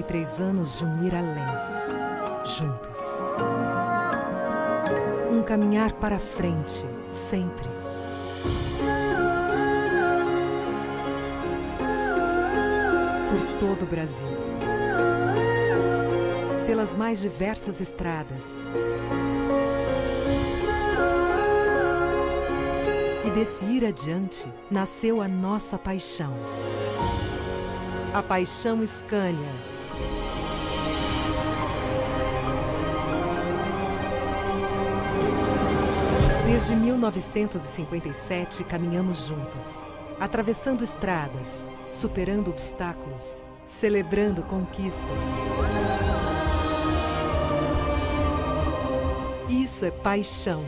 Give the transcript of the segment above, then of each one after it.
63 anos de um ir além. Juntos. Um caminhar para frente, sempre. Por todo o Brasil. Pelas mais diversas estradas. E desse ir adiante, nasceu a nossa paixão. A paixão Scania. Desde 1957, caminhamos juntos, atravessando estradas, superando obstáculos, celebrando conquistas. Isso é paixão.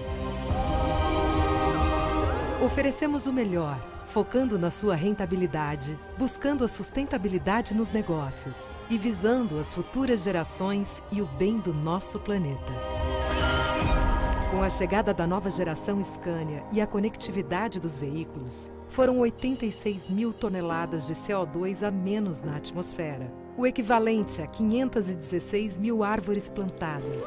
Oferecemos o melhor, focando na sua rentabilidade, buscando a sustentabilidade nos negócios e visando as futuras gerações e o bem do nosso planeta. Com a chegada da nova geração Scania e a conectividade dos veículos, foram 86 mil toneladas de CO2 a menos na atmosfera, o equivalente a 516 mil árvores plantadas.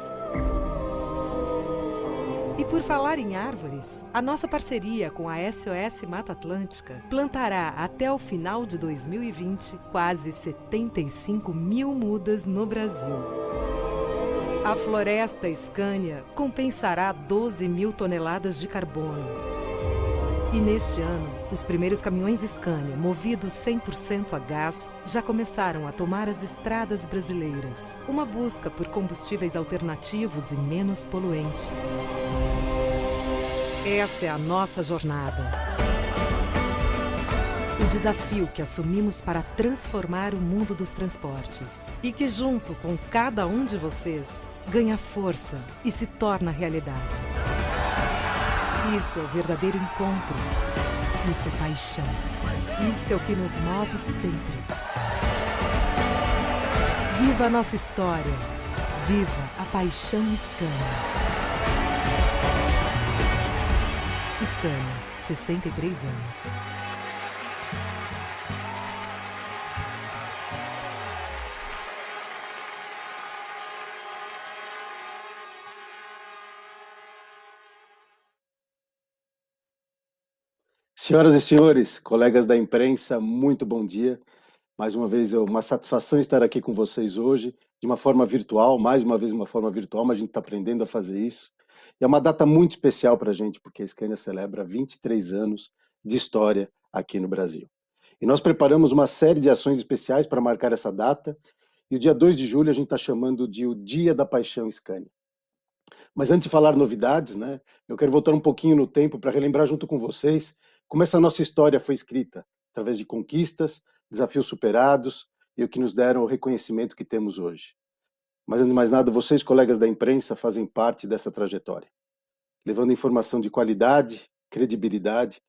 E por falar em árvores, a nossa parceria com a SOS Mata Atlântica plantará até o final de 2020 quase 75 mil mudas no Brasil. A floresta Scania compensará 12 mil toneladas de carbono. E neste ano, os primeiros caminhões Scania, movidos 100% a gás, já começaram a tomar as estradas brasileiras. Uma busca por combustíveis alternativos e menos poluentes. Essa é a nossa jornada. O desafio que assumimos para transformar o mundo dos transportes. E que, junto com cada um de vocês, ganha força e se torna realidade. Isso é o verdadeiro encontro. Isso é paixão. Isso é o que nos move sempre. Viva a nossa história. Viva a paixão Scania. Scania, 63 anos. Senhoras e senhores, colegas da imprensa, muito bom dia. Mais uma vez, é uma satisfação estar aqui com vocês hoje, de uma forma virtual, mais uma vez uma forma virtual, mas a gente está aprendendo a fazer isso. E é uma data muito especial para a gente, porque a Scania celebra 23 anos de história aqui no Brasil. E nós preparamos uma série de ações especiais para marcar essa data, e o dia 2 de julho a gente está chamando de o Dia da Paixão Scania. Mas antes de falar novidades, né, eu quero voltar um pouquinho no tempo para relembrar junto com vocês como essa nossa história foi escrita, através de conquistas, desafios superados e o que nos deram o reconhecimento que temos hoje. Mas antes de mais nada, vocês, colegas da imprensa, fazem parte dessa trajetória, levando informação de qualidade, credibilidade,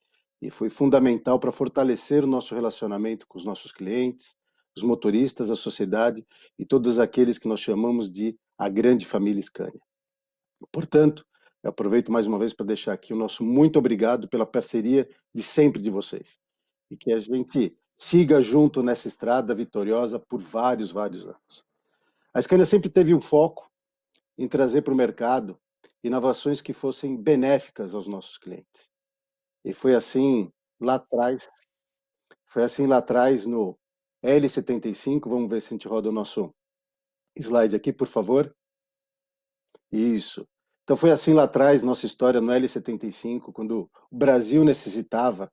e foi fundamental para fortalecer o nosso relacionamento com os nossos clientes, os motoristas, a sociedade e todos aqueles que nós chamamos de a grande família Scania. Portanto, eu aproveito mais uma vez para deixar aqui o nosso muito obrigado pela parceria de sempre de vocês. E que a gente siga junto nessa estrada vitoriosa por vários anos. A Scania sempre teve um foco em trazer para o mercado inovações que fossem benéficas aos nossos clientes. E foi assim lá atrás no L75, vamos ver se a gente roda o nosso slide aqui, por favor. Isso. Então foi assim lá atrás, nossa história no L75, quando o Brasil necessitava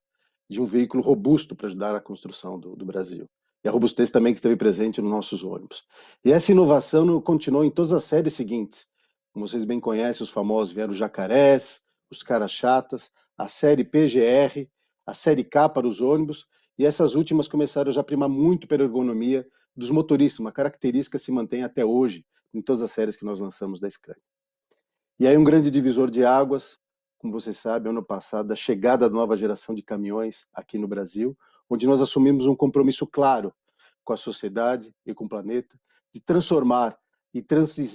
de um veículo robusto para ajudar a construção do Brasil. E a robustez também que esteve presente nos nossos ônibus. E essa inovação continuou em todas as séries seguintes. Como vocês bem conhecem, os famosos vieram os jacarés, os caras chatas, a série PGR, a série K para os ônibus, e essas últimas começaram já a primar muito pela ergonomia dos motoristas, uma característica que se mantém até hoje em todas as séries que nós lançamos da Scania. E aí um grande divisor de águas, como vocês sabem, ano passado, a chegada da nova geração de caminhões aqui no Brasil, onde nós assumimos um compromisso claro com a sociedade e com o planeta, de transformar e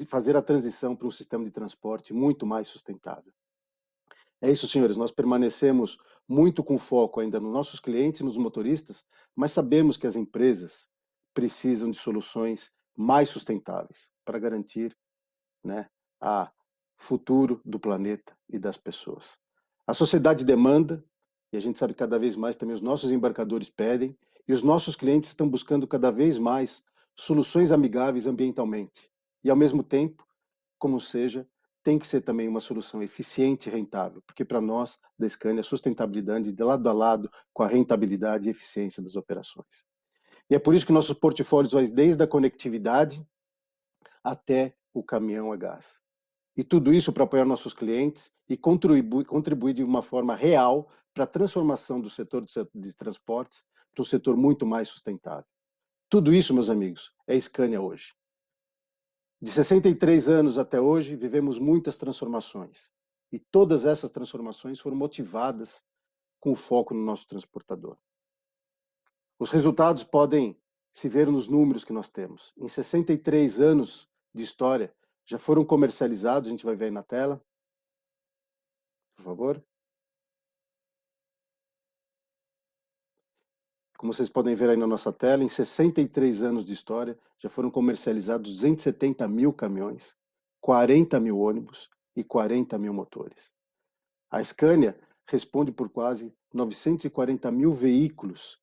fazer a transição para um sistema de transporte muito mais sustentável. É isso, senhores, nós permanecemos muito com foco ainda nos nossos clientes e nos motoristas, mas sabemos que as empresas precisam de soluções mais sustentáveis para garantir, né, a futuro do planeta e das pessoas. A sociedade demanda, e a gente sabe cada vez mais também os nossos embarcadores pedem, e os nossos clientes estão buscando cada vez mais soluções amigáveis ambientalmente. E ao mesmo tempo, como seja, tem que ser também uma solução eficiente e rentável, porque para nós, da Scania, a sustentabilidade de lado a lado com a rentabilidade e eficiência das operações. E é por isso que nossos portfólios vão desde a conectividade até o caminhão a gás. E tudo isso para apoiar nossos clientes e contribuir de uma forma real para a transformação do setor de transportes para um setor muito mais sustentável. Tudo isso, meus amigos, é Scania hoje. De 63 anos até hoje, vivemos muitas transformações. E todas essas transformações foram motivadas com o foco no nosso transportador. Os resultados podem se ver nos números que nós temos. Em 63 anos de história, já foram comercializados, a gente vai ver aí na tela, por favor. Como vocês podem ver aí na nossa tela, em 63 anos de história, já foram comercializados 270 mil caminhões, 40 mil ônibus e 40 mil motores. A Scania responde por quase 940 mil veículos,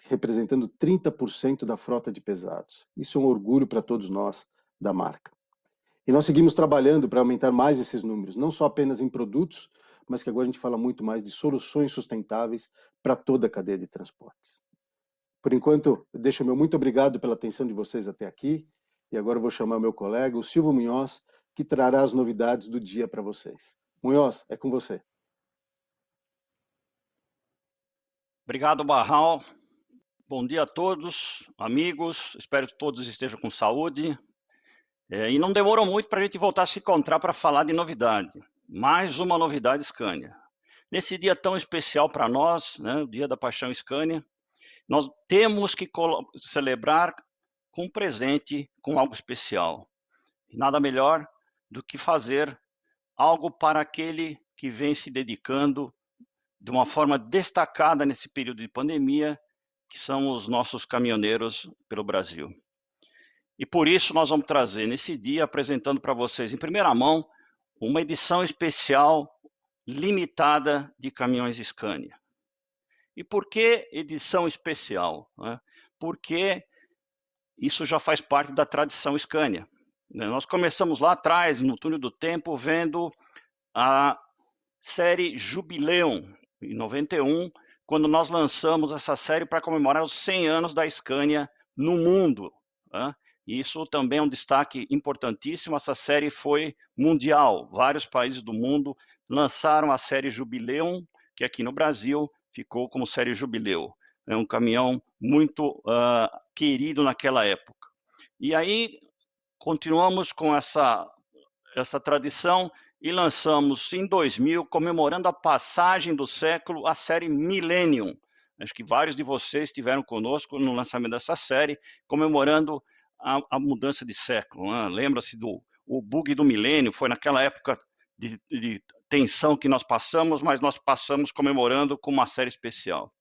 representando 30% da frota de pesados. Isso é um orgulho para todos nós da marca. E nós seguimos trabalhando para aumentar mais esses números, não só apenas em produtos, mas que agora a gente fala muito mais de soluções sustentáveis para toda a cadeia de transportes. Por enquanto, eu deixo o meu muito obrigado pela atenção de vocês até aqui, e agora eu vou chamar o meu colega, o Silvio Munhoz, que trará as novidades do dia para vocês. Munhoz, é com você. Obrigado, Barral. Bom dia a todos, amigos. Espero que todos estejam com saúde. E não demorou muito para a gente voltar a se encontrar para falar de novidade. Mais uma novidade Scania. Nesse dia tão especial para nós, né, o Dia da Paixão Scania, nós temos que celebrar com um presente, com algo especial. E nada melhor do que fazer algo para aquele que vem se dedicando de uma forma destacada nesse período de pandemia, que são os nossos caminhoneiros pelo Brasil. E por isso nós vamos trazer nesse dia, apresentando para vocês em primeira mão, uma edição especial limitada de caminhões Scania. E por que edição especial? Porque isso já faz parte da tradição Scania. Nós começamos lá atrás, no túnel do tempo, vendo a série Jubileum, em 91, quando nós lançamos essa série para comemorar os 100 anos da Scania no mundo. Isso também é um destaque importantíssimo, essa série foi mundial, vários países do mundo lançaram a série Jubileum, que aqui no Brasil ficou como série Jubileu. É um caminhão muito querido naquela época. E aí, continuamos com essa tradição e lançamos em 2000, comemorando a passagem do século, a série Millennium. Acho que vários de vocês estiveram conosco no lançamento dessa série, comemorando a mudança de século. Lembra-se do bug do milênio, foi naquela época de tensão que nós passamos, mas nós passamos comemorando com uma série especial.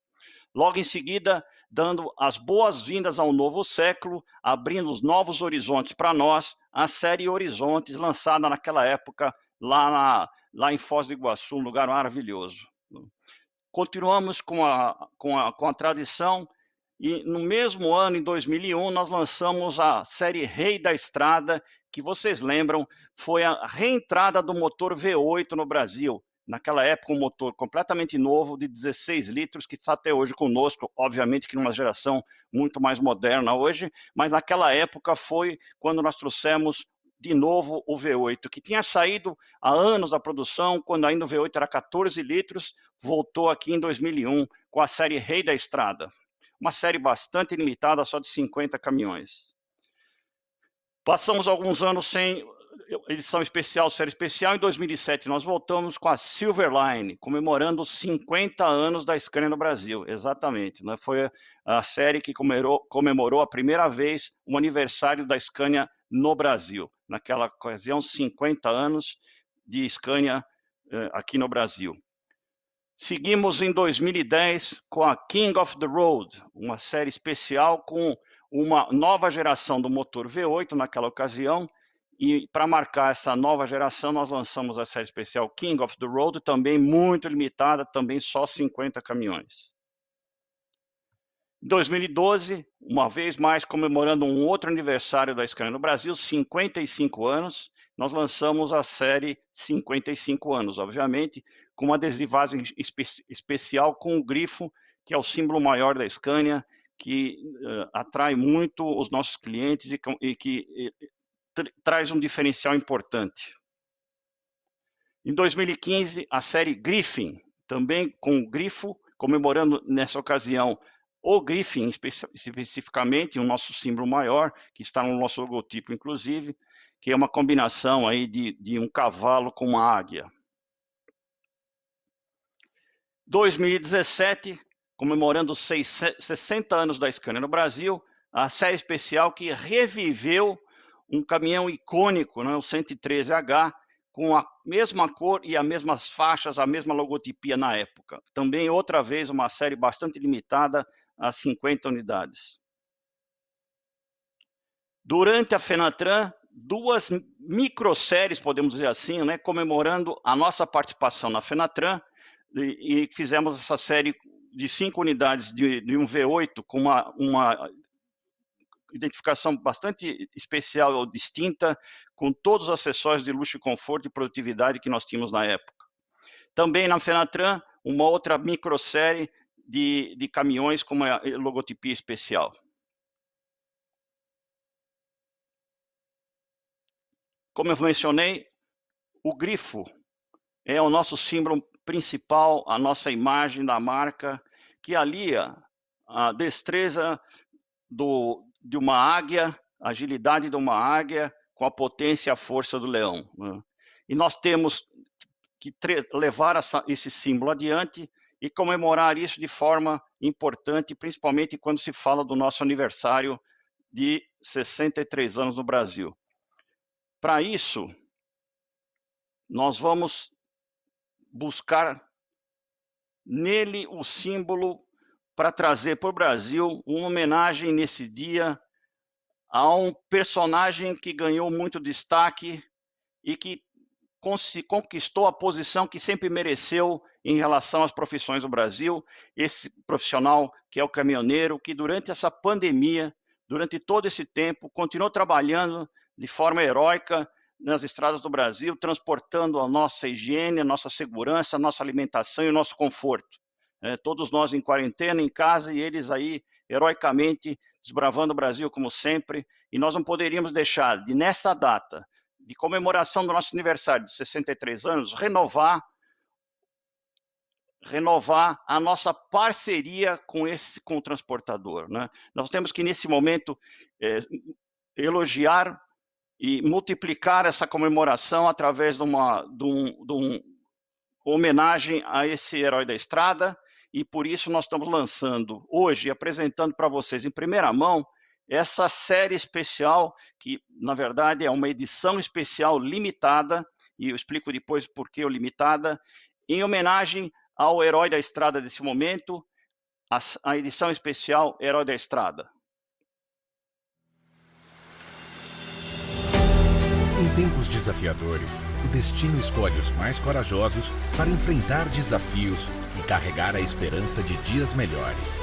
Logo em seguida, dando as boas-vindas ao novo século, abrindo os novos horizontes para nós, a série Horizontes, lançada naquela época lá em Foz do Iguaçu, um lugar maravilhoso. Continuamos com a tradição e no mesmo ano, em 2001, nós lançamos a série Rei da Estrada, que vocês lembram, foi a reentrada do motor V8 no Brasil. Naquela época, um motor completamente novo, de 16 litros, que está até hoje conosco, obviamente que numa geração muito mais moderna hoje, mas naquela época foi quando nós trouxemos de novo o V8, que tinha saído há anos da produção, quando ainda o V8 era 14 litros, voltou aqui em 2001 com a série Rei da Estrada. Uma série bastante limitada, só de 50 caminhões. Passamos alguns anos sem edição especial, série especial. Em 2007, nós voltamos com a Silverline, comemorando os 50 anos da Scania no Brasil. Exatamente. Né? Foi a série que comemorou a primeira vez o aniversário da Scania no Brasil. Naquela ocasião, 50 anos de Scania aqui no Brasil. Seguimos em 2010 com a King of the Road, uma série especial com uma nova geração do motor V8 naquela ocasião, e para marcar essa nova geração nós lançamos a série especial King of the Road, também muito limitada, também só 50 caminhões. Em 2012, uma vez mais comemorando um outro aniversário da Scania no Brasil, 55 anos, nós lançamos a série 55 anos, obviamente, com uma adesivagem especial com o grifo, que é o símbolo maior da Scania, que atrai muito os nossos clientes e que traz um diferencial importante. Em 2015, a série Griffin, também com o grifo, comemorando nessa ocasião o Griffin especificamente, o nosso símbolo maior, que está no nosso logotipo, inclusive, que é uma combinação aí de um cavalo com uma águia. 2017, comemorando os 60 anos da Scania no Brasil, a série especial que reviveu um caminhão icônico, né, o 113H, com a mesma cor e as mesmas faixas, a mesma logotipia na época. Também, outra vez, uma série bastante limitada a 50 unidades. Durante a Fenatran, duas microséries, podemos dizer assim, né, comemorando a nossa participação na Fenatran, e fizemos essa série de 5 unidades de um V8 com uma identificação bastante especial ou distinta, com todos os acessórios de luxo e conforto e produtividade que nós tínhamos na época. Também na Fenatran, uma outra microsérie de caminhões com uma logotipia especial. Como eu mencionei, o grifo é o nosso símbolo principal, a nossa imagem da marca, que alia a destreza de uma águia, a agilidade de uma águia, com a potência e a força do leão, né? E nós temos que levar esse símbolo adiante e comemorar isso de forma importante, principalmente quando se fala do nosso aniversário de 63 anos no Brasil. Para isso, nós vamos buscar nele o símbolo para trazer para o Brasil uma homenagem nesse dia a um personagem que ganhou muito destaque e que conquistou a posição que sempre mereceu em relação às profissões do Brasil, esse profissional que é o caminhoneiro, que durante essa pandemia, durante todo esse tempo, continuou trabalhando de forma heróica nas estradas do Brasil, transportando a nossa higiene, a nossa segurança, a nossa alimentação e o nosso conforto. Todos nós em quarentena, em casa, e eles aí, heroicamente, desbravando o Brasil como sempre, e nós não poderíamos deixar de, nessa data de comemoração do nosso aniversário de 63 anos, renovar a nossa parceria com o transportador, né? Nós temos que, nesse momento, elogiar e multiplicar essa comemoração através de uma homenagem a esse herói da estrada, e por isso nós estamos lançando hoje, apresentando para vocês em primeira mão, essa série especial, que na verdade é uma edição especial limitada, e eu explico depois por que limitada, em homenagem ao herói da estrada desse momento, a edição especial Herói da Estrada. Em tempos desafiadores, o destino escolhe os mais corajosos para enfrentar desafios e carregar a esperança de dias melhores.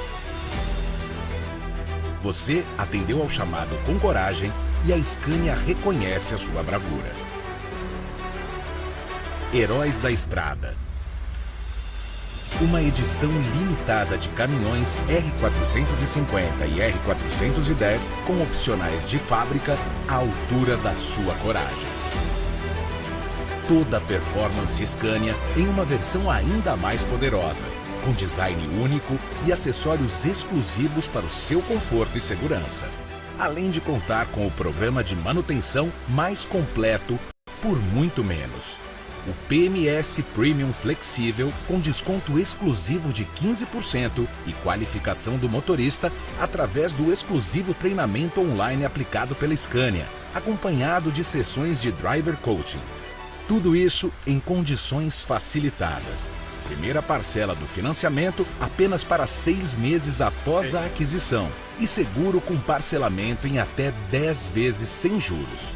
Você atendeu ao chamado com coragem e a Scania reconhece a sua bravura. Heróis da Estrada. Uma edição limitada de caminhões R450 e R410 com opcionais de fábrica à altura da sua coragem. Toda a performance Scania em uma versão ainda mais poderosa, com design único e acessórios exclusivos para o seu conforto e segurança. Além de contar com o programa de manutenção mais completo por muito menos. O PMS Premium Flexível com desconto exclusivo de 15% e qualificação do motorista através do exclusivo treinamento online aplicado pela Scania, acompanhado de sessões de driver coaching. Tudo isso em condições facilitadas. primeira parcela do financiamento apenas para 6 meses após a aquisição e seguro com parcelamento em até 10 vezes sem juros.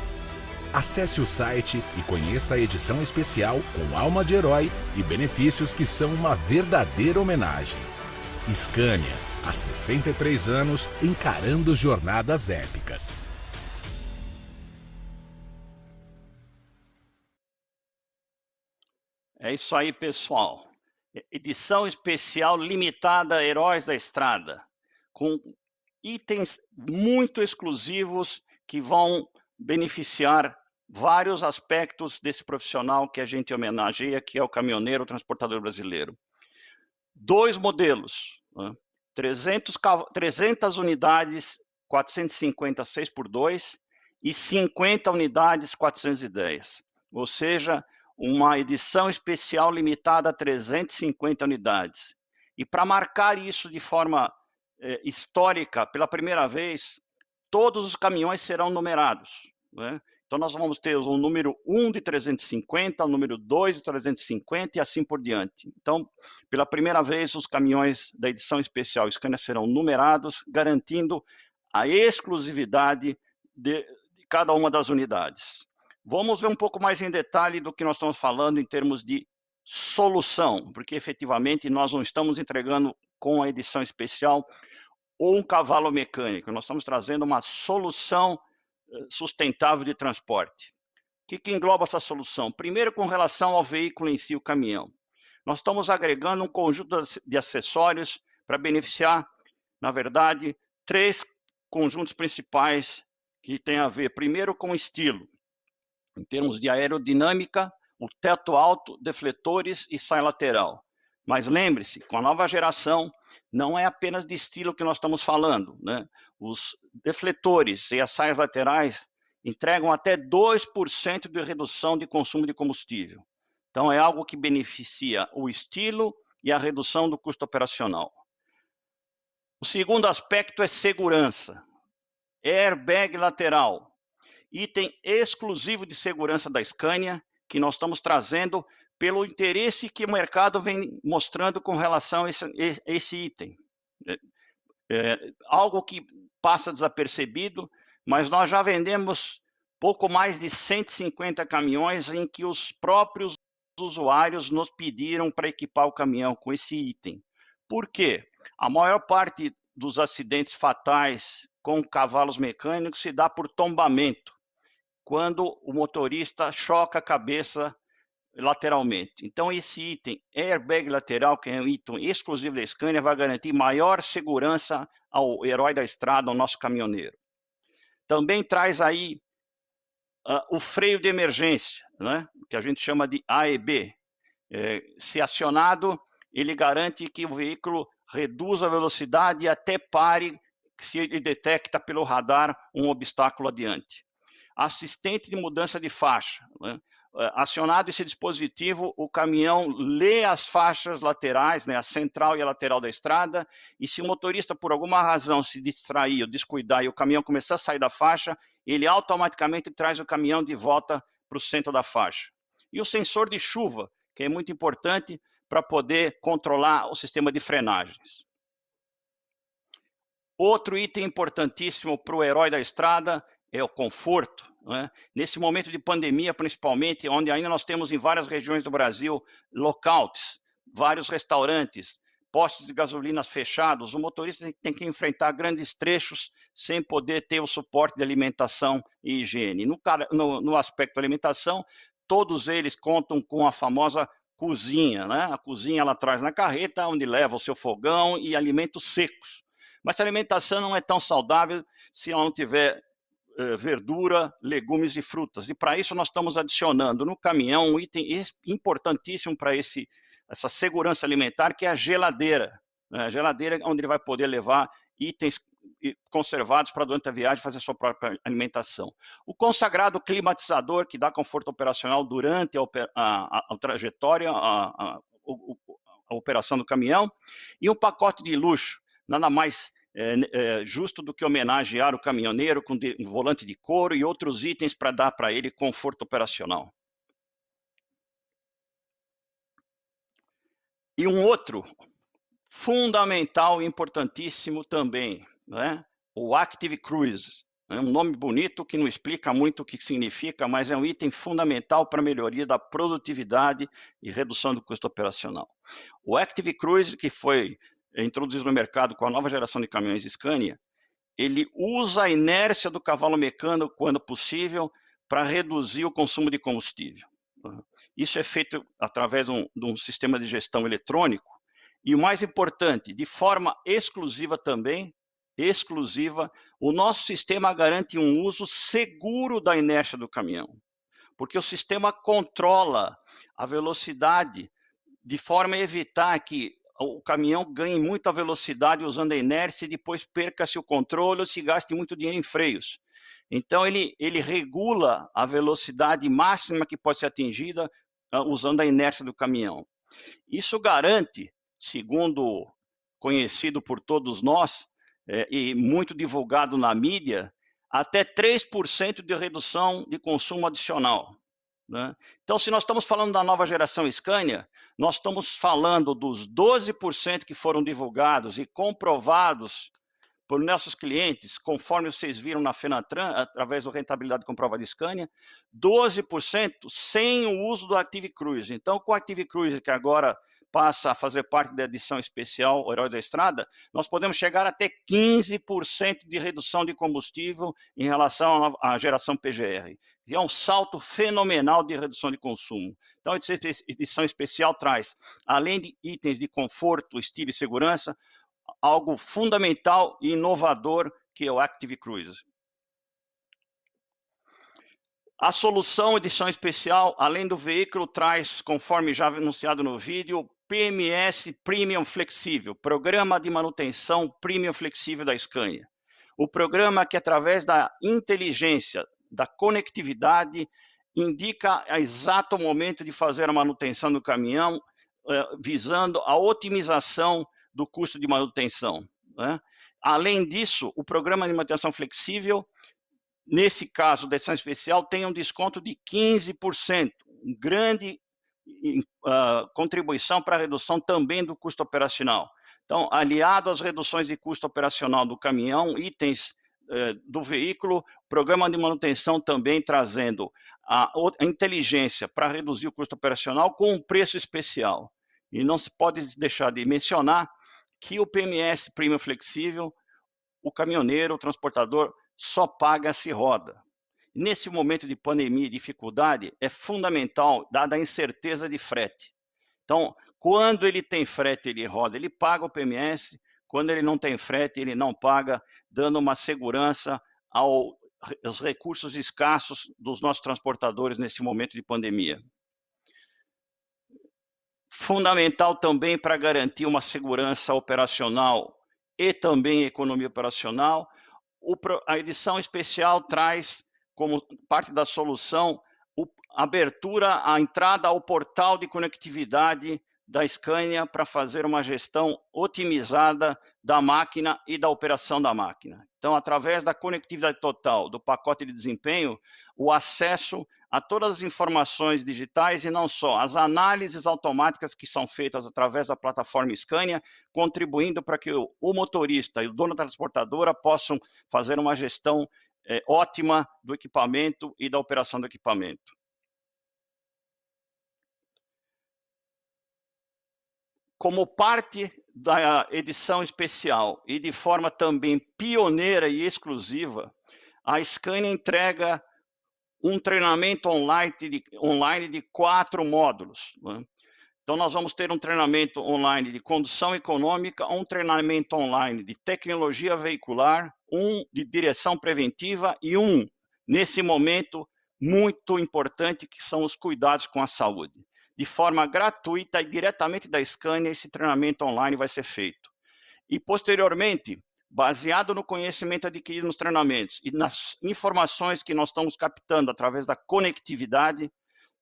Acesse o site e conheça a edição especial com alma de herói e benefícios que são uma verdadeira homenagem. Scania, há 63 anos, encarando jornadas épicas. É isso aí, pessoal. Edição especial limitada Heróis da Estrada, com itens muito exclusivos que vão beneficiar vários aspectos desse profissional que a gente homenageia, que é o caminhoneiro, o transportador brasileiro. 2 modelos, né? 300 unidades 450 6x2 e 50 unidades 410, ou seja, uma edição especial limitada a 350 unidades. E para marcar isso de forma histórica, pela primeira vez, todos os caminhões serão numerados, né? Então, nós vamos ter o número 1 de 350, o número 2 de 350 e assim por diante. Então, pela primeira vez, os caminhões da edição especial Scania serão numerados, garantindo a exclusividade de cada uma das unidades. Vamos ver um pouco mais em detalhe do que nós estamos falando em termos de solução, porque efetivamente nós não estamos entregando com a edição especial um cavalo mecânico, nós estamos trazendo uma solução sustentável de transporte. O que engloba essa solução? Primeiro, com relação ao veículo em si, o caminhão. Nós estamos agregando um conjunto de acessórios para beneficiar, na verdade, 3 conjuntos principais que têm a ver, primeiro, com estilo, em termos de aerodinâmica, o teto alto, defletores e saia lateral. Mas lembre-se, com a nova geração, não é apenas de estilo que nós estamos falando, né? Os defletores e as saias laterais entregam até 2% de redução de consumo de combustível. Então, é algo que beneficia o estilo e a redução do custo operacional. O segundo aspecto é segurança. Airbag lateral, item exclusivo de segurança da Scania, que nós estamos trazendo pelo interesse que o mercado vem mostrando com relação a esse item. Algo que passa desapercebido, mas nós já vendemos pouco mais de 150 caminhões em que os próprios usuários nos pediram para equipar o caminhão com esse item. Por quê? A maior parte dos acidentes fatais com cavalos mecânicos se dá por tombamento, quando o motorista choca a cabeça lateralmente. Então, esse item airbag lateral, que é um item exclusivo da Scania, vai garantir maior segurança ao herói da estrada, ao nosso caminhoneiro. Também traz aí o freio de emergência, né? Que a gente chama de AEB. Se acionado, ele garante que o veículo reduza a velocidade e até pare se ele detecta pelo radar um obstáculo adiante. Assistente de mudança de faixa, né? Acionado esse dispositivo, o caminhão lê as faixas laterais, né, a central e a lateral da estrada, e se o motorista, por alguma razão, se distrair ou descuidar e o caminhão começar a sair da faixa, ele automaticamente traz o caminhão de volta para o centro da faixa. E o sensor de chuva, que é muito importante para poder controlar o sistema de frenagens. Outro item importantíssimo para o herói da estrada é o conforto, né? Nesse momento de pandemia, principalmente, onde ainda nós temos em várias regiões do Brasil lockouts, vários restaurantes, postos de gasolina fechados, o motorista tem que enfrentar grandes trechos sem poder ter o suporte de alimentação e higiene. No aspecto da alimentação, todos eles contam com a famosa cozinha, né? A cozinha ela traz na carreta, onde leva o seu fogão e alimentos secos. Mas a alimentação não é tão saudável se ela não tiver verdura, legumes e frutas. E para isso nós estamos adicionando no caminhão um item importantíssimo para essa segurança alimentar, que é a geladeira. A geladeira onde ele vai poder levar itens conservados para durante a viagem fazer sua própria alimentação. O consagrado climatizador, que dá conforto operacional durante a trajetória, a operação do caminhão. E um pacote de luxo, nada mais justo do que homenagear o caminhoneiro com um volante de couro e outros itens para dar para ele conforto operacional. E um outro fundamental e importantíssimo também, né? O Active Cruise. É um nome bonito que não explica muito o que significa, mas é um item fundamental para a melhoria da produtividade e redução do custo operacional. O Active Cruise, que foi introduzido no mercado com a nova geração de caminhões Scania, ele usa a inércia do cavalo mecânico, quando possível, para reduzir o consumo de combustível. Isso é feito através de um sistema de gestão eletrônico, e o mais importante, de forma exclusiva também, o nosso sistema garante um uso seguro da inércia do caminhão, porque o sistema controla a velocidade de forma a evitar que o caminhão ganhe muita velocidade usando a inércia e depois perca-se o controle ou se gaste muito dinheiro em freios. Então, ele regula a velocidade máxima que pode ser atingida usando a inércia do caminhão. Isso garante, segundo conhecido por todos nós, e muito divulgado na mídia, até 3% de redução de consumo adicional. Né? Então, se nós estamos falando da nova geração Scania, nós estamos falando dos 12% que foram divulgados e comprovados por nossos clientes, conforme vocês viram na Fenatran, através do Rentabilidade Comprovada Scania, 12% sem o uso do Active Cruise. Então, com o Active Cruise, que agora passa a fazer parte da edição especial O Herói da Estrada, nós podemos chegar até 15% de redução de combustível em relação à geração PGR. E é um salto fenomenal de redução de consumo. Então, a edição especial traz, além de itens de conforto, estilo e segurança, algo fundamental e inovador, que é o Active Cruise. A solução edição especial, além do veículo, traz, conforme já anunciado no vídeo, PMS Premium Flexível, Programa de Manutenção Premium Flexível da Scania. O programa que, através da inteligência, da conectividade, indica o exato momento de fazer a manutenção do caminhão, visando a otimização do custo de manutenção. Né? Além disso, o programa de manutenção flexível, nesse caso da edição especial, tem um desconto de 15%, grande contribuição para a redução também do custo operacional. Então, aliado às reduções de custo operacional do caminhão, itens do veículo, programa de manutenção também trazendo a inteligência para reduzir o custo operacional com um preço especial. E não se pode deixar de mencionar que o PMS Premium Flexível, o caminhoneiro, o transportador, só paga se roda. Nesse momento de pandemia e dificuldade, é fundamental, dada a incerteza de frete. Então, quando ele tem frete, ele roda, ele paga o PMS, quando ele não tem frete, ele não paga, dando uma segurança aos recursos escassos dos nossos transportadores nesse momento de pandemia. Fundamental também para garantir uma segurança operacional e também economia operacional, a edição especial traz, como parte da solução, a abertura, a entrada ao portal de conectividade da Scania para fazer uma gestão otimizada da máquina e da operação da máquina. Então, através da conectividade total do pacote de desempenho, o acesso a todas as informações digitais e não só, as análises automáticas que são feitas através da plataforma Scania, contribuindo para que o motorista e o dono da transportadora possam fazer uma gestão ótima do equipamento e da operação do equipamento. Como parte da edição especial e de forma também pioneira e exclusiva, a Scania entrega um treinamento online de 4 módulos. Né? Então, nós vamos ter um treinamento online de condução econômica, um treinamento online de tecnologia veicular, um de direção preventiva e um, nesse momento, muito importante, que são os cuidados com a saúde. De forma gratuita e diretamente da Scania, esse treinamento online vai ser feito. E, posteriormente, baseado no conhecimento adquirido nos treinamentos e nas informações que nós estamos captando através da conectividade,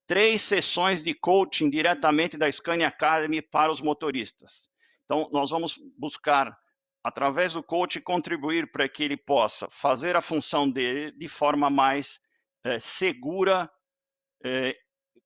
3 sessões de coaching diretamente da Scania Academy para os motoristas. Então, nós vamos buscar, através do coaching, contribuir para que ele possa fazer a função dele de forma mais segura,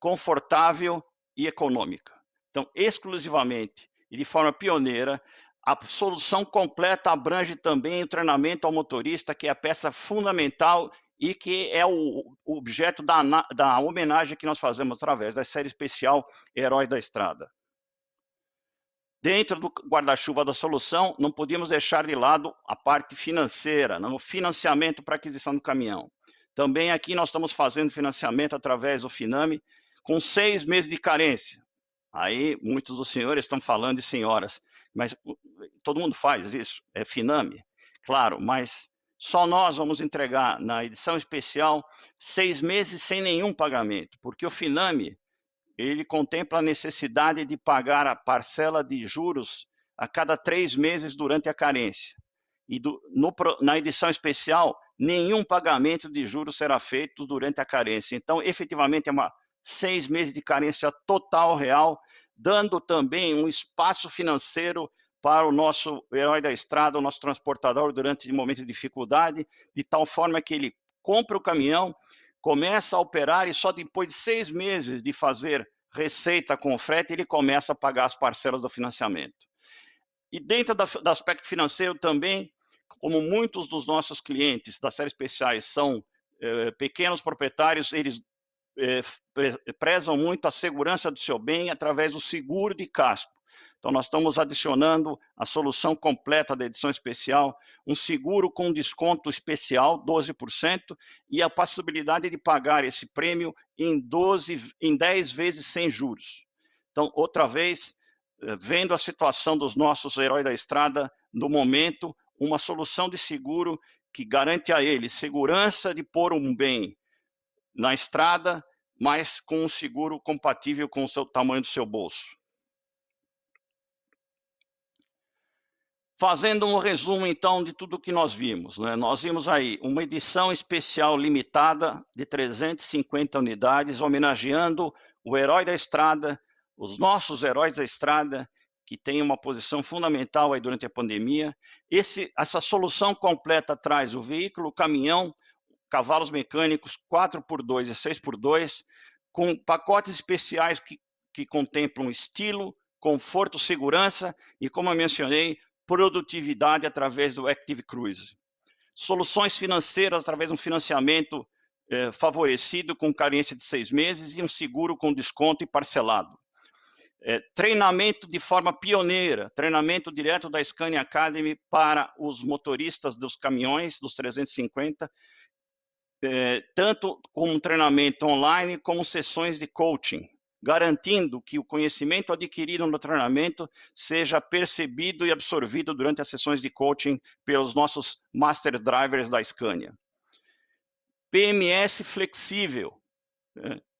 confortável e econômica. Então, exclusivamente e de forma pioneira, a solução completa abrange também o treinamento ao motorista, que é a peça fundamental e que é o objeto da homenagem que nós fazemos através da série especial Herói da Estrada. Dentro do guarda-chuva da solução, não podíamos deixar de lado a parte financeira, no financiamento para aquisição do caminhão. Também aqui nós estamos fazendo financiamento através do Finame, com 6 meses de carência. Aí muitos dos senhores estão falando de senhoras, mas todo mundo faz isso, é Finame, claro, mas só nós vamos entregar na edição especial 6 meses sem nenhum pagamento, porque o Finame, ele contempla a necessidade de pagar a parcela de juros a cada 3 meses durante a carência. E na edição especial, nenhum pagamento de juros será feito durante a carência. Então, efetivamente, é 6 meses de carência total, real, dando também um espaço financeiro para o nosso herói da estrada, o nosso transportador, durante esse momento de dificuldade, de tal forma que ele compra o caminhão, começa a operar e só depois de 6 meses de fazer receita com frete, ele começa a pagar as parcelas do financiamento. E dentro do aspecto financeiro também, como muitos dos nossos clientes das séries especiais são pequenos proprietários, eles prezam muito a segurança do seu bem através do seguro de casco. Então, nós estamos adicionando a solução completa da edição especial, um seguro com desconto especial, 12%, e a possibilidade de pagar esse prêmio em 10 vezes sem juros. Então, outra vez, vendo a situação dos nossos heróis da estrada, no momento, uma solução de seguro que garante a eles segurança de pôr um bem na estrada, mas com um seguro compatível com o tamanho do seu bolso. Fazendo um resumo, então, de tudo que nós vimos, né? Nós vimos aí uma edição especial limitada de 350 unidades, homenageando o herói da estrada, os nossos heróis da estrada, que tem uma posição fundamental aí durante a pandemia. Essa solução completa traz o veículo, o caminhão, cavalos mecânicos 4x2 e 6x2, com pacotes especiais que contemplam estilo, conforto, segurança e, como eu mencionei, produtividade através do Active Cruise. Soluções financeiras através de um financiamento favorecido com carência de 6 meses e um seguro com desconto e parcelado. Treinamento de forma pioneira, treinamento direto da Scania Academy para os motoristas dos caminhões, dos 350, tanto como treinamento online como sessões de coaching, garantindo que o conhecimento adquirido no treinamento seja percebido e absorvido durante as sessões de coaching pelos nossos Master Drivers da Scania. PMS flexível,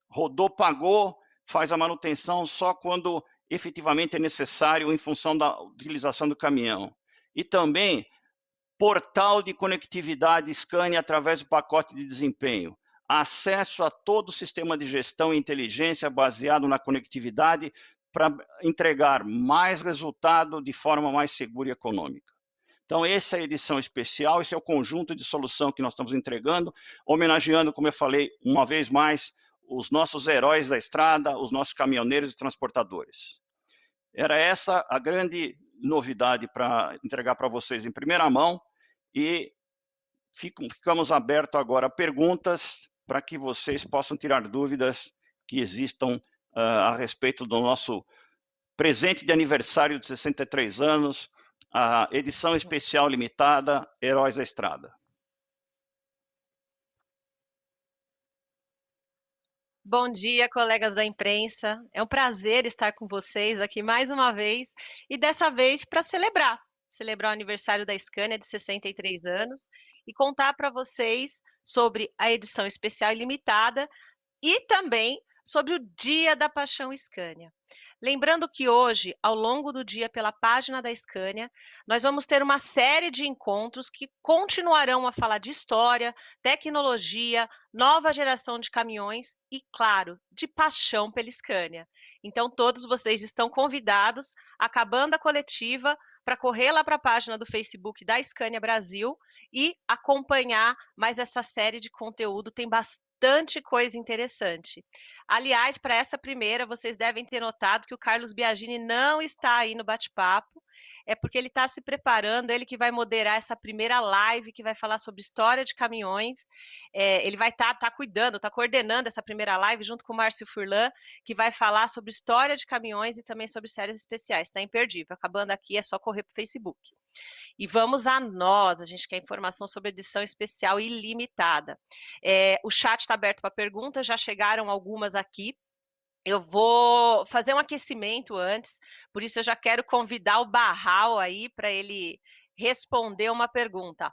rodou, pagou, faz a manutenção só quando efetivamente é necessário em função da utilização do caminhão. E também portal de conectividade Scania através do pacote de desempenho. Acesso a todo o sistema de gestão e inteligência baseado na conectividade para entregar mais resultado de forma mais segura e econômica. Então, essa é a edição especial, esse é o conjunto de solução que nós estamos entregando, homenageando, como eu falei, uma vez mais, os nossos heróis da estrada, os nossos caminhoneiros e transportadores. Era essa a grande novidade para entregar para vocês em primeira mão e ficamos abertos agora a perguntas para que vocês possam tirar dúvidas que existam a respeito do nosso presente de aniversário de 63 anos, a edição especial limitada Heróis da Estrada. Bom dia, colegas da imprensa. É um prazer estar com vocês aqui mais uma vez e dessa vez para celebrar o aniversário da Scania de 63 anos e contar para vocês sobre a edição especial limitada e também sobre o Dia da Paixão Scania. Lembrando que hoje, ao longo do dia, pela página da Scania, nós vamos ter uma série de encontros que continuarão a falar de história, tecnologia, nova geração de caminhões e, claro, de paixão pela Scania. Então, todos vocês estão convidados, acabando a coletiva, para correr lá para a página do Facebook da Scania Brasil e acompanhar mais essa série de conteúdo. Tem bastante bastante coisa interessante. Aliás, para essa primeira, vocês devem ter notado que o Carlos Biagini não está aí no bate-papo, é porque ele está se preparando, ele que vai moderar essa primeira live, que vai falar sobre história de caminhões. Ele vai estar cuidando, está coordenando essa primeira live junto com o Márcio Furlan, que vai falar sobre história de caminhões e também sobre séries especiais. Está imperdível. Acabando aqui, é só correr para o Facebook. E vamos a nós, a gente quer informação sobre edição especial ilimitada. O chat está aberto para perguntas, já chegaram algumas aqui. Eu vou fazer um aquecimento antes, por isso eu já quero convidar o Barral aí para ele responder uma pergunta.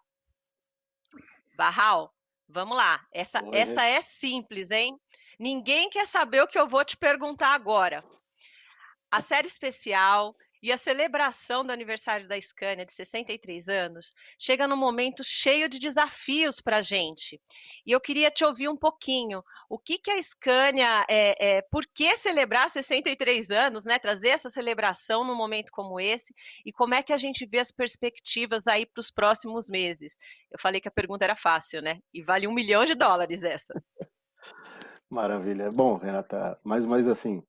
Barral, vamos lá. Essa é simples, hein? Ninguém quer saber o que eu vou te perguntar agora. A série especial e a celebração do aniversário da Scania de 63 anos chega num momento cheio de desafios para a gente. E eu queria te ouvir um pouquinho. O que a Scania, por que celebrar 63 anos, né? Trazer essa celebração num momento como esse, e como é que a gente vê as perspectivas aí para os próximos meses? Eu falei que a pergunta era fácil, né? E vale $1 milhão essa. Maravilha. Bom, Renata, mas assim,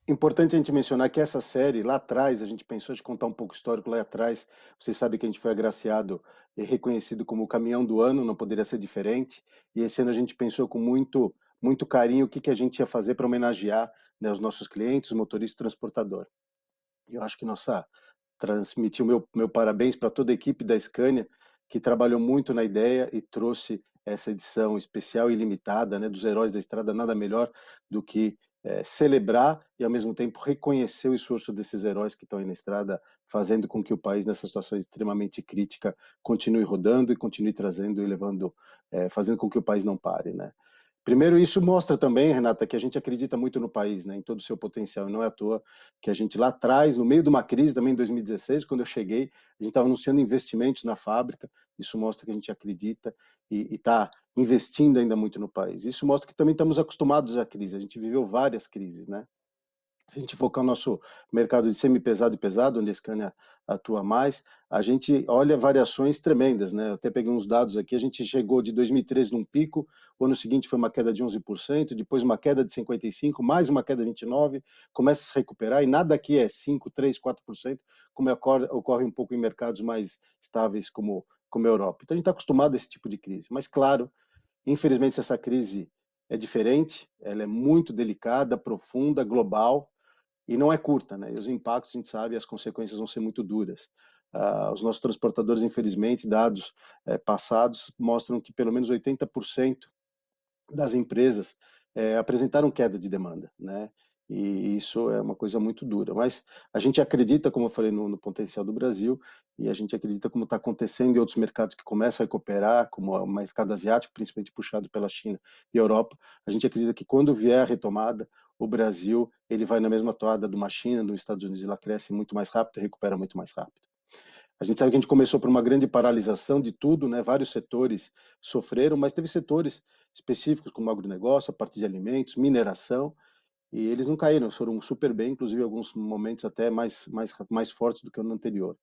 importante a gente mencionar que essa série, lá atrás, a gente pensou de contar um pouco histórico lá atrás. Vocês sabem que a gente foi agraciado e reconhecido como o caminhão do ano, não poderia ser diferente. E esse ano a gente pensou com muito carinho o que a gente ia fazer para homenagear, né, os nossos clientes, os motoristas e transportador. Eu acho que transmitir o meu parabéns para toda a equipe da Scania, que trabalhou muito na ideia e trouxe essa edição especial e limitada, né, dos Heróis da Estrada. Nada melhor do que celebrar e, ao mesmo tempo, reconhecer o esforço desses heróis que estão aí na estrada, fazendo com que o país, nessa situação extremamente crítica, continue rodando e continue trazendo e levando, fazendo com que o país não pare, né? Primeiro, isso mostra também, Renata, que a gente acredita muito no país, né, em todo o seu potencial, e não é à toa que a gente lá atrás, no meio de uma crise, também em 2016, quando eu cheguei, a gente estava anunciando investimentos na fábrica. Isso mostra que a gente acredita e está investindo ainda muito no país. Isso mostra que também estamos acostumados à crise, a gente viveu várias crises, né? Se a gente focar no nosso mercado de semi-pesado e pesado, onde a Scania atua mais, a gente olha variações tremendas, né? Eu até peguei uns dados aqui, a gente chegou de 2013 num pico, o ano seguinte foi uma queda de 11%, depois uma queda de 55%, mais uma queda de 29%, começa a se recuperar, e nada aqui é 5%, 3%, 4%, como ocorre um pouco em mercados mais estáveis como a Europa. Então a gente está acostumado a esse tipo de crise, mas claro, infelizmente essa crise é diferente, ela é muito delicada, profunda, global, e não é curta, né? E os impactos, a gente sabe, as consequências vão ser muito duras. Os nossos transportadores, infelizmente, dados passados mostram que pelo menos 80% das empresas apresentaram queda de demanda, né? E isso é uma coisa muito dura. Mas a gente acredita, como eu falei, no potencial do Brasil, e a gente acredita como está acontecendo em outros mercados que começam a recuperar, como o mercado asiático, principalmente puxado pela China e Europa. A gente acredita que quando vier a retomada, o Brasil ele vai na mesma toada de uma China, dos Estados Unidos, ela cresce muito mais rápido e recupera muito mais rápido. A gente sabe que a gente começou por uma grande paralisação de tudo, né? Vários setores sofreram, mas teve setores específicos como agronegócio, a parte de alimentos, mineração, e eles não caíram, foram super bem, inclusive em alguns momentos até mais fortes do que o ano anterior.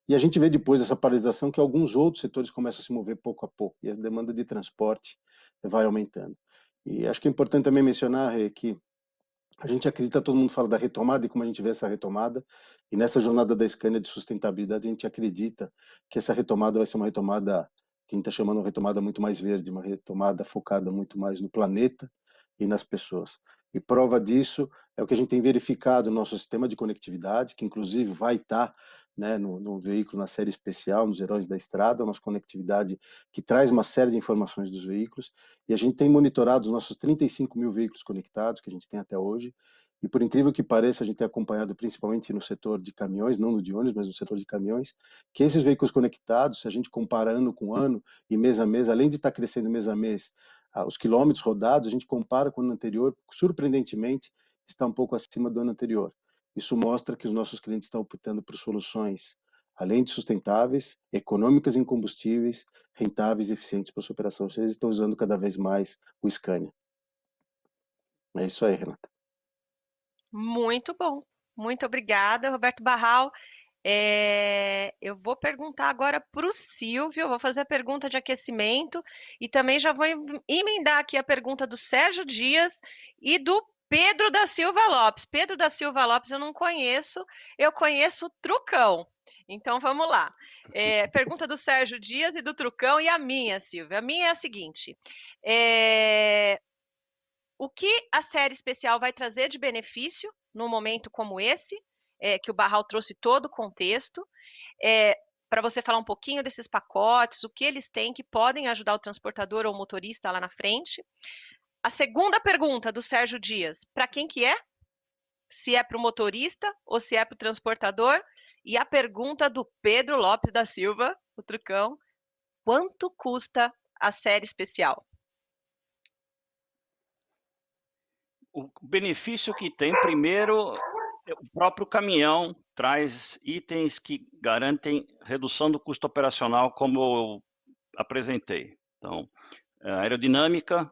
E a gente vê depois dessa paralisação que alguns outros setores começam a se mover pouco a pouco, e a demanda de transporte vai aumentando. E acho que é importante também mencionar, Rê, que a gente acredita, todo mundo fala da retomada e como a gente vê essa retomada, e nessa jornada da Scania de sustentabilidade, a gente acredita que essa retomada vai ser uma retomada, que a gente está chamando de uma retomada muito mais verde, uma retomada focada muito mais no planeta e nas pessoas. E prova disso é o que a gente tem verificado no nosso sistema de conectividade, que inclusive vai estar, né, no veículo, na série especial, nos Heróis da Estrada, a nossa conectividade que traz uma série de informações dos veículos, e a gente tem monitorado os nossos 35 mil veículos conectados que a gente tem até hoje, e por incrível que pareça, a gente tem acompanhado principalmente no setor de caminhões, não no de ônibus, mas no setor de caminhões, que esses veículos conectados, se a gente compara ano com ano e mês a mês, além de estar crescendo mês a mês, os quilômetros rodados, a gente compara com o ano anterior, surpreendentemente, está um pouco acima do ano anterior. Isso mostra que os nossos clientes estão optando por soluções, além de sustentáveis, econômicas em combustíveis, rentáveis e eficientes para a sua operação. Eles estão usando cada vez mais o Scania. É isso aí, Renata. Muito bom. Muito obrigada, Roberto Barral. Eu vou perguntar agora para o Silvio, vou fazer a pergunta de aquecimento e também já vou emendar aqui a pergunta do Sérgio Dias e do Pedro da Silva Lopes. Pedro da Silva Lopes eu não conheço, eu conheço o Trucão. Então vamos lá. Pergunta do Sérgio Dias e do Trucão e a minha, Silvia. A minha é a seguinte: o que a série especial vai trazer de benefício num momento como esse, que o Barral trouxe todo o contexto, para você falar um pouquinho desses pacotes, o que eles têm que podem ajudar o transportador ou o motorista lá na frente. A segunda pergunta do Sérgio Dias, para quem que é? Se é para o motorista ou se é para o transportador? E a pergunta do Pedro Lopes da Silva, o Trucão, quanto custa a série especial? O benefício que tem, primeiro, o próprio caminhão traz itens que garantem redução do custo operacional, como eu apresentei. Então, a aerodinâmica,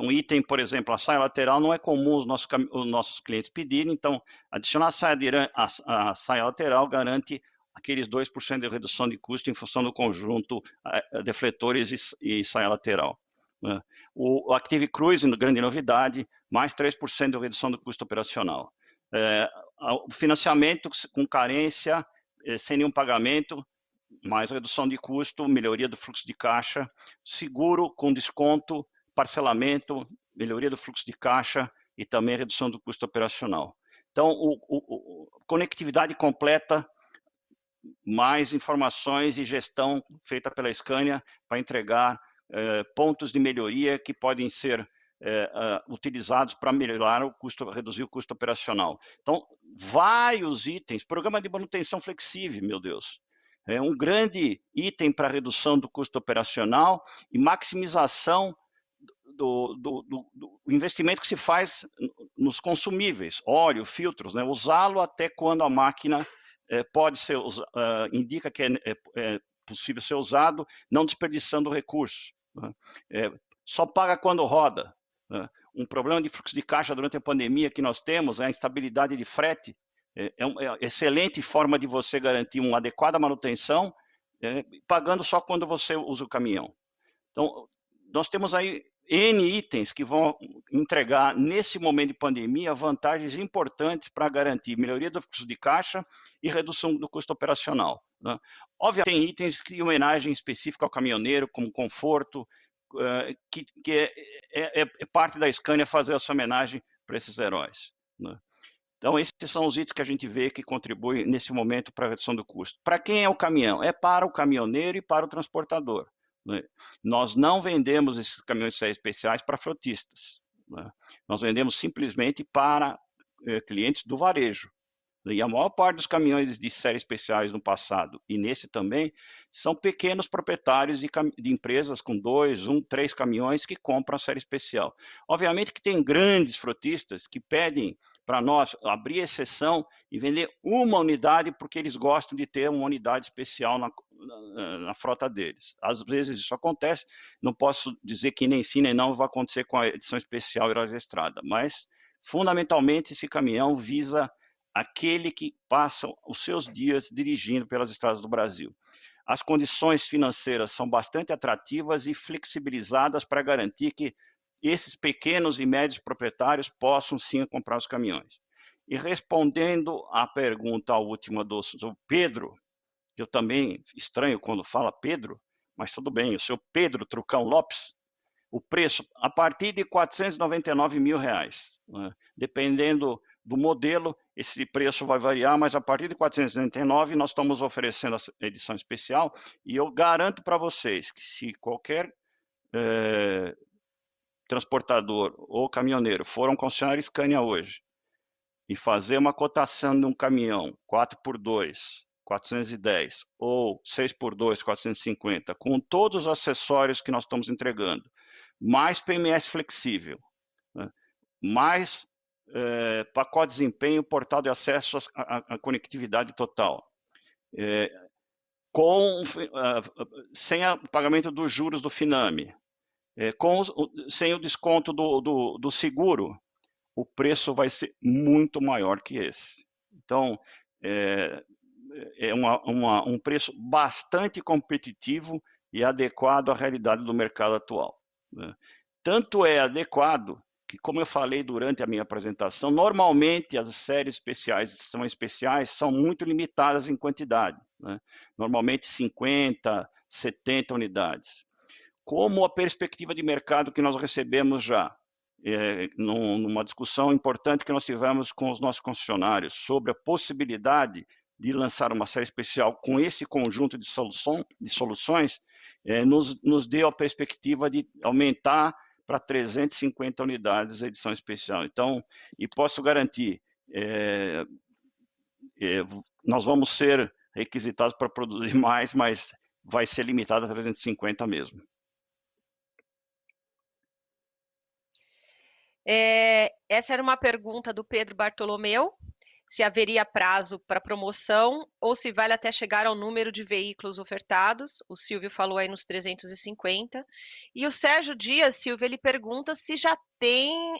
um item, por exemplo, a saia lateral não é comum os nossos clientes pedirem, então, adicionar a saia lateral garante aqueles 2% de redução de custo em função do conjunto defletores e saia lateral. O Active Cruise, grande novidade, mais 3% de redução do custo operacional. O financiamento com carência, sem nenhum pagamento, mais redução de custo, melhoria do fluxo de caixa, seguro com desconto, parcelamento, melhoria do fluxo de caixa e também redução do custo operacional. Então, conectividade completa, mais informações e gestão feita pela Scania para entregar pontos de melhoria que podem ser utilizados para melhorar o custo, reduzir o custo operacional. Então, vários itens, programa de manutenção flexível, meu Deus, é um grande item para redução do custo operacional e maximização do investimento que se faz nos consumíveis, óleo, filtros, né? Usá-lo até quando a máquina pode ser, indica que é possível ser usado, não desperdiçando recursos. Só paga quando roda. Um problema de fluxo de caixa durante a pandemia que nós temos é a instabilidade de frete. É uma excelente forma de você garantir uma adequada manutenção, pagando só quando você usa o caminhão. Então, nós temos aí N itens que vão entregar, nesse momento de pandemia, vantagens importantes para garantir melhoria do fluxo de caixa e redução do custo operacional. Né? Obviamente, tem itens de homenagem específica ao caminhoneiro, como conforto, que é parte da Scania fazer essa homenagem para esses heróis. Né? Então, esses são os itens que a gente vê que contribuem, nesse momento, para a redução do custo. Para quem é o caminhão? É para o caminhoneiro e para o transportador. Né? Nós não vendemos esses caminhões de série especiais para frotistas. Né? Nós vendemos simplesmente para clientes do varejo. E a maior parte dos caminhões de série especiais no passado, e nesse também, são pequenos proprietários de empresas com 2, 1, 3 caminhões que compram a série especial. Obviamente que tem grandes frotistas que pedem para nós abrir exceção e vender uma unidade porque eles gostam de ter uma unidade especial na frota deles. Às vezes isso acontece, não posso dizer que nem sim nem não vai acontecer com a edição especial Eurasia, mas fundamentalmente esse caminhão visa aquele que passa os seus dias dirigindo pelas estradas do Brasil. As condições financeiras são bastante atrativas e flexibilizadas para garantir que esses pequenos e médios proprietários possam sim comprar os caminhões. E respondendo à pergunta última do Pedro, que eu também estranho quando fala Pedro, mas tudo bem, o seu Pedro Trucão Lopes, o preço a partir de R$ 499 mil, né? Dependendo do modelo, esse preço vai variar, mas a partir de 499 nós estamos oferecendo a edição especial e eu garanto para vocês que se qualquer transportador ou caminhoneiro for um concessionário Scania hoje e fazer uma cotação de um caminhão 4x2, 410 ou 6x2, 450, com todos os acessórios que nós estamos entregando, mais PMS flexível, né? Mais pacote de desempenho, portal de acesso à conectividade total, sem o pagamento dos juros do Finame, sem o desconto do seguro, o preço vai ser muito maior que esse. Então, um preço bastante competitivo e adequado à realidade do mercado atual, né? Tanto é adequado que, como eu falei durante a minha apresentação, normalmente as séries especiais, edições especiais, são muito limitadas em quantidade, né? Normalmente 50, 70 unidades. Como a perspectiva de mercado que nós recebemos já, numa discussão importante que nós tivemos com os nossos concessionários sobre a possibilidade de lançar uma série especial com esse conjunto de soluções, nos deu a perspectiva de aumentar para 350 unidades a edição especial. Então, e posso garantir, nós vamos ser requisitados para produzir mais, mas vai ser limitado a 350 mesmo. Essa era uma pergunta do Pedro Bartolomeu, se haveria prazo para promoção ou se vale até chegar ao número de veículos ofertados. O Silvio falou aí nos 350. E o Sérgio Dias, Silvio, ele pergunta se já tem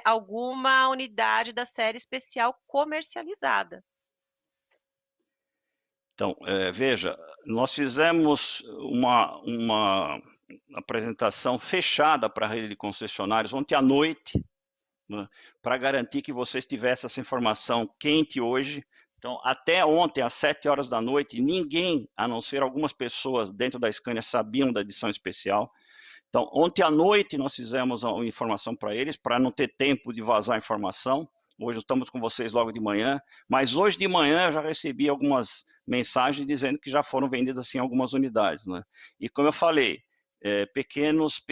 alguma unidade da série especial comercializada. Então, veja, nós fizemos uma apresentação fechada para a rede de concessionários ontem à noite, né, para garantir que vocês tivessem essa informação quente hoje. Então, até ontem, às 7 horas da noite, ninguém, a não ser algumas pessoas dentro da Scania, sabiam da edição especial. Então, ontem à noite nós fizemos a informação para eles, para não ter tempo de vazar a informação. Hoje estamos com vocês logo de manhã, mas hoje de manhã eu já recebi algumas mensagens dizendo que já foram vendidas assim algumas unidades, né? E como eu falei, pequenos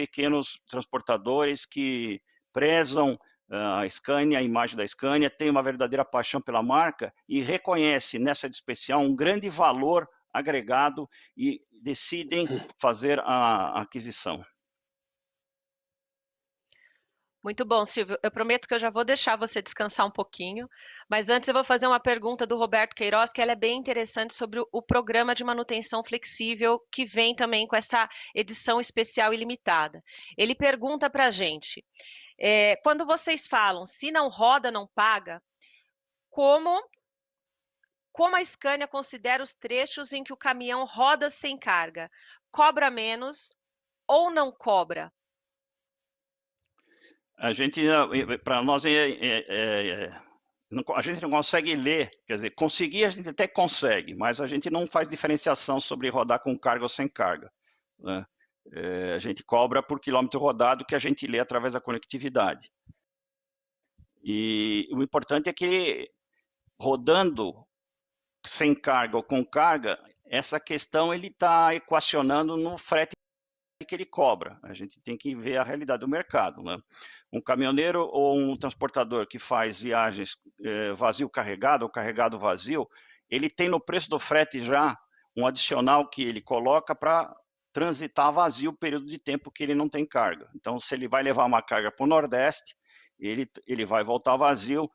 transportadores que prezam a Scania, a imagem da Scania, têm uma verdadeira paixão pela marca e reconhecem nessa de especial um grande valor agregado e decidem fazer a aquisição. Muito bom, Silvio. Eu prometo que eu já vou deixar você descansar um pouquinho, mas antes eu vou fazer uma pergunta do Roberto Queiroz, que ela é bem interessante sobre o programa de manutenção flexível, que vem também com essa edição especial e limitada. Ele pergunta para a gente, quando vocês falam, se não roda, não paga, como a Scania considera os trechos em que o caminhão roda sem carga? Cobra menos ou não cobra? A gente, para nós, a gente não consegue ler, quer dizer, conseguir a gente até consegue, mas a gente não faz diferenciação sobre rodar com carga ou sem carga, né? A gente cobra por quilômetro rodado que a gente lê através da conectividade. E o importante é que, rodando sem carga ou com carga, essa questão ele está equacionando no frete que ele cobra. A gente tem que ver a realidade do mercado, né? Um caminhoneiro ou um transportador que faz viagens vazio carregado ou carregado vazio, ele tem no preço do frete já um adicional que ele coloca para transitar vazio o período de tempo que ele não tem carga. Então, se ele vai levar uma carga para o Nordeste, ele vai voltar vazio.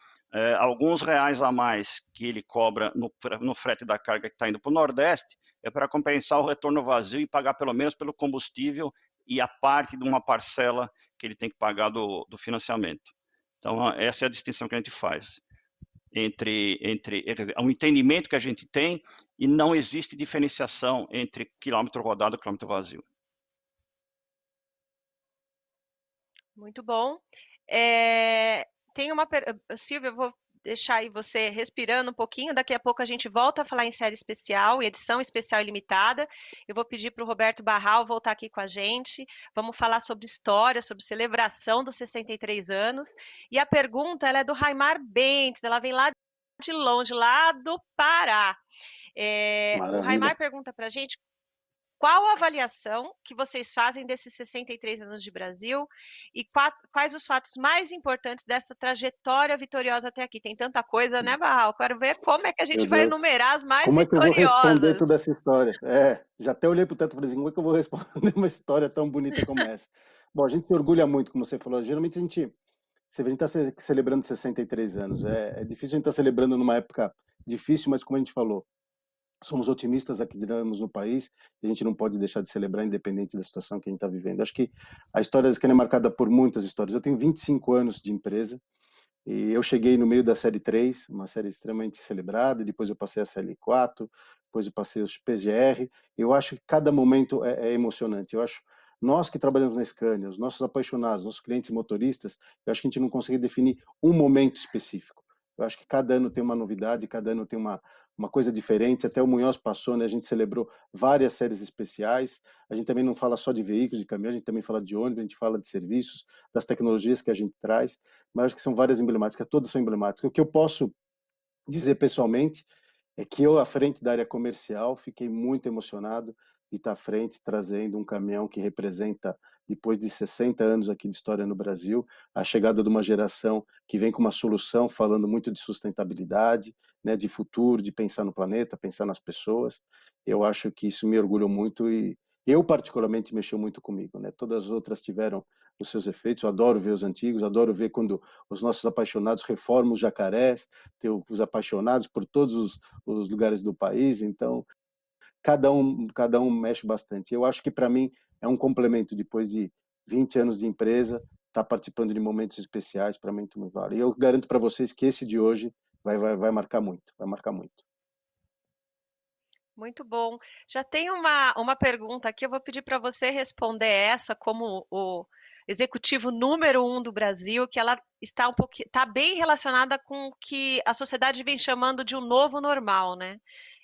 Alguns reais a mais que ele cobra no frete da carga que está indo para o Nordeste é para compensar o retorno vazio e pagar pelo menos pelo combustível e a parte de uma parcela que ele tem que pagar do financiamento. Então, essa é a distinção que a gente faz entre o entendimento que a gente tem e não existe diferenciação entre quilômetro rodado e quilômetro vazio. Muito bom. Tem uma Silvia, eu vou deixar aí você respirando um pouquinho, daqui a pouco a gente volta a falar em série especial, edição especial e limitada. Eu vou pedir para o Roberto Barral voltar aqui com a gente, vamos falar sobre história, sobre celebração dos 63 anos, e a pergunta ela é do Raimar Bentes, ela vem lá de longe, lá do Pará. O Raimar pergunta para a gente qual a avaliação que vocês fazem desses 63 anos de Brasil e quais os fatos mais importantes dessa trajetória vitoriosa até aqui? Tem tanta coisa, né, Barral? Quero ver como é que a gente vai enumerar as mais como vitoriosas. Como é que eu vou responder toda essa história? Já até olhei para o teto e falei assim, como é que eu vou responder uma história tão bonita como essa? Bom, a gente se orgulha muito, como você falou. Geralmente a gente está celebrando 63 anos. É difícil a gente estar celebrando numa época difícil, mas como a gente falou, somos otimistas aqui no país e a gente não pode deixar de celebrar independente da situação que a gente está vivendo. Acho que a história da Scania é marcada por muitas histórias. Eu tenho 25 anos de empresa E eu cheguei no meio da série 3, uma série extremamente celebrada, depois eu passei a série 4, depois eu passei os PGR. Eu acho que cada momento é emocionante. Eu acho, nós que trabalhamos na Scania, os nossos apaixonados, nossos clientes motoristas, eu acho que a gente não consegue definir um momento específico. Eu acho que cada ano tem uma novidade, cada ano tem uma coisa diferente. Até o Munhoz passou, né? A gente celebrou várias séries especiais. A gente também não fala só de veículos, de caminhão, a gente também fala de ônibus, a gente fala de serviços, das tecnologias que a gente traz, mas acho que são várias emblemáticas, todas são emblemáticas. O que eu posso dizer pessoalmente é que eu, à frente da área comercial, fiquei muito emocionado de estar à frente, trazendo um caminhão que representa, depois de 60 anos aqui de história no Brasil, a chegada de uma geração que vem com uma solução, falando muito de sustentabilidade, né, de futuro, de pensar no planeta, pensar nas pessoas. Eu acho que isso me orgulha muito e eu, particularmente, mexeu muito comigo, né? Todas as outras tiveram os seus efeitos. Eu adoro ver os antigos, adoro ver quando os nossos apaixonados reformam os jacarés, ter os apaixonados por todos os lugares do país. Então, cada um mexe bastante. Eu acho que, para mim, é um complemento, depois de 20 anos de empresa, estar participando de momentos especiais, para mim, muito vale. E eu garanto para vocês que esse de hoje vai marcar muito, vai marcar muito. Muito bom. Já tem uma pergunta aqui, eu vou pedir para você responder essa como o executivo número 1 do Brasil, que ela está tá bem relacionada com o que a sociedade vem chamando de um novo normal, né?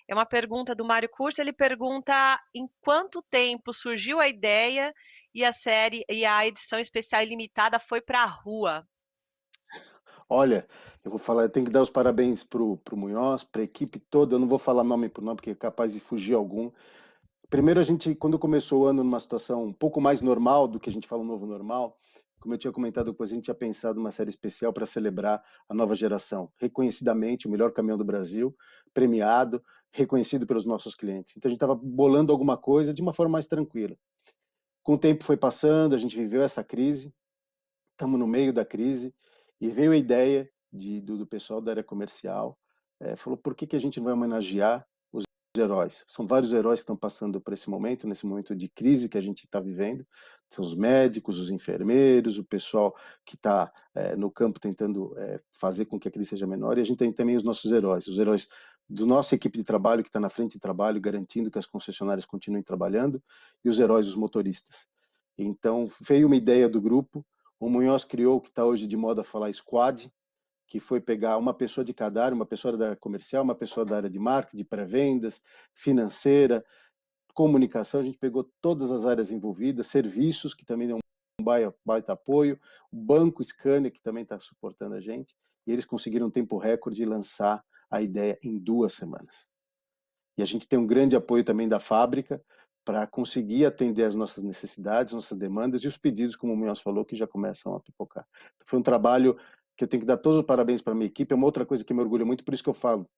É uma pergunta do Mário Curso, ele pergunta em quanto tempo surgiu a ideia e a série e a edição especial e limitada foi para a rua. Olha, eu vou falar, eu tenho que dar os parabéns pro Munhoz, para a equipe toda. Eu não vou falar nome por nome, porque é capaz de fugir algum. Primeiro, a gente, quando começou o ano numa situação um pouco mais normal do que a gente fala um novo normal, como eu tinha comentado depois, a gente tinha pensado numa série especial para celebrar a nova geração, reconhecidamente o melhor caminhão do Brasil, premiado, reconhecido pelos nossos clientes. Então a gente estava bolando alguma coisa de uma forma mais tranquila. Com o tempo foi passando, a gente viveu essa crise, estamos no meio da crise, e veio a ideia do pessoal da área comercial, falou, por que a gente não vai homenagear os heróis? São vários heróis que estão passando por esse momento, nesse momento de crise que a gente está vivendo. São os médicos, os enfermeiros, o pessoal que está no campo tentando fazer com que a crise seja menor, e a gente tem também os nossos heróis, os heróis da nossa equipe de trabalho, que está na frente de trabalho, garantindo que as concessionárias continuem trabalhando, e os heróis, os motoristas. Então, veio uma ideia do grupo, o Munhoz criou o que está hoje de moda falar squad, que foi pegar uma pessoa de cada área, uma pessoa da área comercial, uma pessoa da área de marketing, de pré-vendas, financeira, comunicação. A gente pegou todas as áreas envolvidas, serviços, que também dão um baita apoio, o Banco Scania, que também está suportando a gente, e eles conseguiram um tempo recorde de lançar a ideia em 2 semanas. E a gente tem um grande apoio também da fábrica para conseguir atender as nossas necessidades, nossas demandas e os pedidos, como o Munhoz falou, que já começam a pipocar. Então, foi um trabalho que eu tenho que dar todos os parabéns para a minha equipe. É uma outra coisa que me orgulha muito, por isso que eu falo,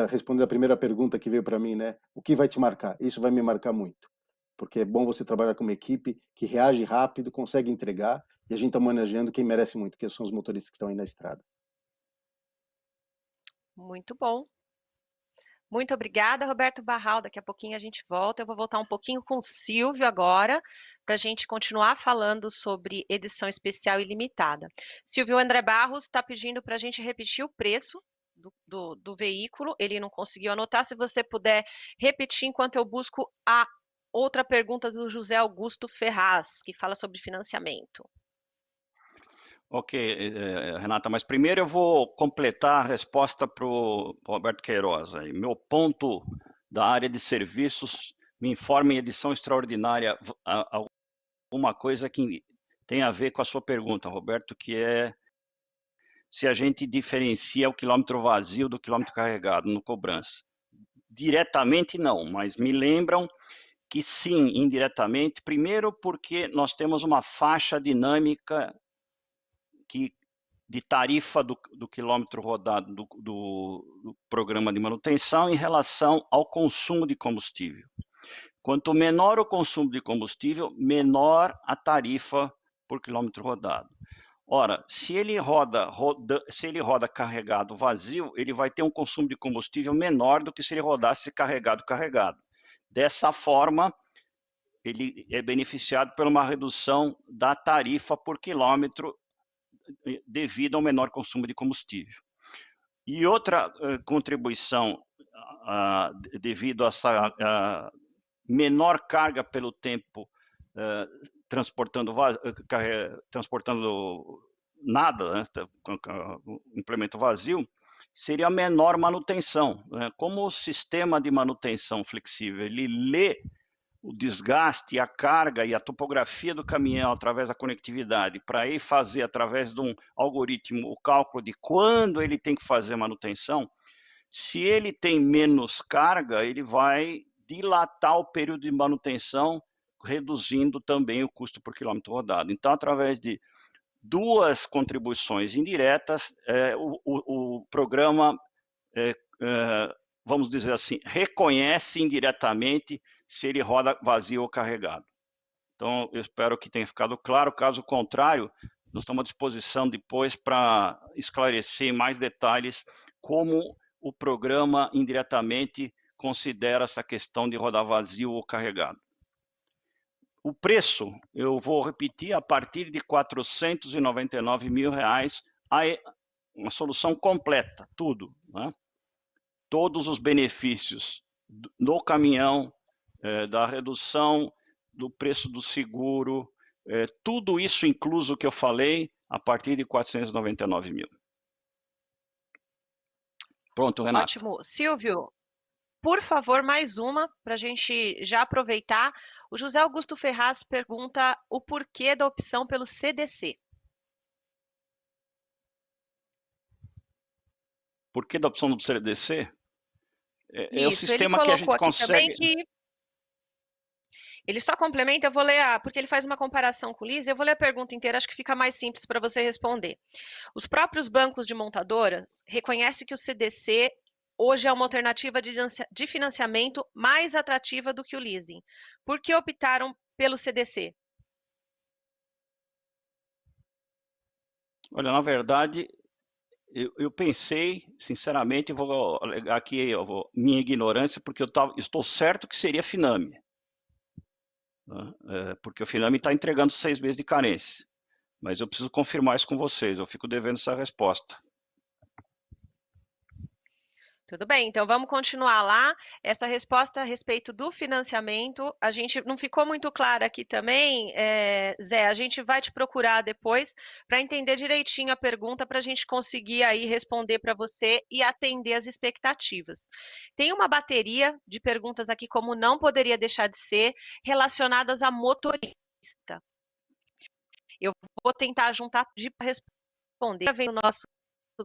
respondendo a primeira pergunta que veio para mim, né? O que vai te marcar? Isso vai me marcar muito, porque é bom você trabalhar com uma equipe que reage rápido, consegue entregar, e a gente está homenageando quem merece muito, que são os motoristas que estão aí na estrada. Muito bom. Muito obrigada, Roberto Barral. Daqui a pouquinho a gente volta. Eu vou voltar um pouquinho com o Silvio agora, para a gente continuar falando sobre edição especial e limitada. Silvio, André Barros está pedindo para a gente repetir o preço do veículo. Ele não conseguiu anotar. Se você puder repetir enquanto eu busco a outra pergunta do José Augusto Ferraz, que fala sobre financiamento. Ok, Renata, mas primeiro eu vou completar a resposta para o Roberto Queiroz. Meu ponto da área de serviços me informa em edição extraordinária alguma coisa que tem a ver com a sua pergunta, Roberto, que é se a gente diferencia o quilômetro vazio do quilômetro carregado no cobrança. Diretamente não, mas me lembram que sim, indiretamente, primeiro porque nós temos uma faixa dinâmica de tarifa do quilômetro rodado do programa de manutenção em relação ao consumo de combustível. Quanto menor o consumo de combustível, menor a tarifa por quilômetro rodado. Ora, se ele roda carregado vazio, ele vai ter um consumo de combustível menor do que se ele rodasse carregado. Dessa forma, ele é beneficiado por uma redução da tarifa por quilômetro devido ao menor consumo de combustível. E outra contribuição devido a essa menor carga pelo tempo transportando nada, né, implemento vazio, seria a menor manutenção. Né? Como o sistema de manutenção flexível, ele lê o desgaste, a carga e a topografia do caminhão através da conectividade, para ir fazer, através de um algoritmo, o cálculo de quando ele tem que fazer manutenção, se ele tem menos carga, ele vai dilatar o período de manutenção, reduzindo também o custo por quilômetro rodado. Então, através de duas contribuições indiretas, o programa, vamos dizer assim, reconhece indiretamente se ele roda vazio ou carregado. Então, eu espero que tenha ficado claro. Caso contrário, nós estamos à disposição depois para esclarecer em mais detalhes como o programa indiretamente considera essa questão de rodar vazio ou carregado. O preço, eu vou repetir, a partir de R$ 499 mil, uma solução completa, tudo. Né? Todos os benefícios no caminhão, da redução do preço do seguro, tudo isso incluso que eu falei, a partir de 499 mil. Pronto, Renato. Ótimo. Silvio, por favor, mais uma, para a gente já aproveitar. O José Augusto Ferraz pergunta o porquê da opção pelo CDC. Por que da opção do CDC? É Isso, o sistema que a gente consegue... Ele só complementa, eu vou ler, porque ele faz uma comparação com o leasing, eu vou ler a pergunta inteira, acho que fica mais simples para você responder. Os próprios bancos de montadoras reconhecem que o CDC hoje é uma alternativa de financiamento mais atrativa do que o leasing. Por que optaram pelo CDC? Olha, na verdade, eu pensei, sinceramente, vou alegar aqui minha ignorância, porque estou certo que seria Finame. Porque o Finame está entregando 6 meses de carência. Mas eu preciso confirmar isso com vocês, eu fico devendo essa resposta. Tudo bem, então vamos continuar lá. Essa resposta a respeito do financiamento, a gente não ficou muito clara aqui também, Zé, a gente vai te procurar depois para entender direitinho a pergunta, para a gente conseguir aí responder para você e atender as expectativas. Tem uma bateria de perguntas aqui, como não poderia deixar de ser, relacionadas a motorista. Eu vou tentar juntar para responder. Vem o nosso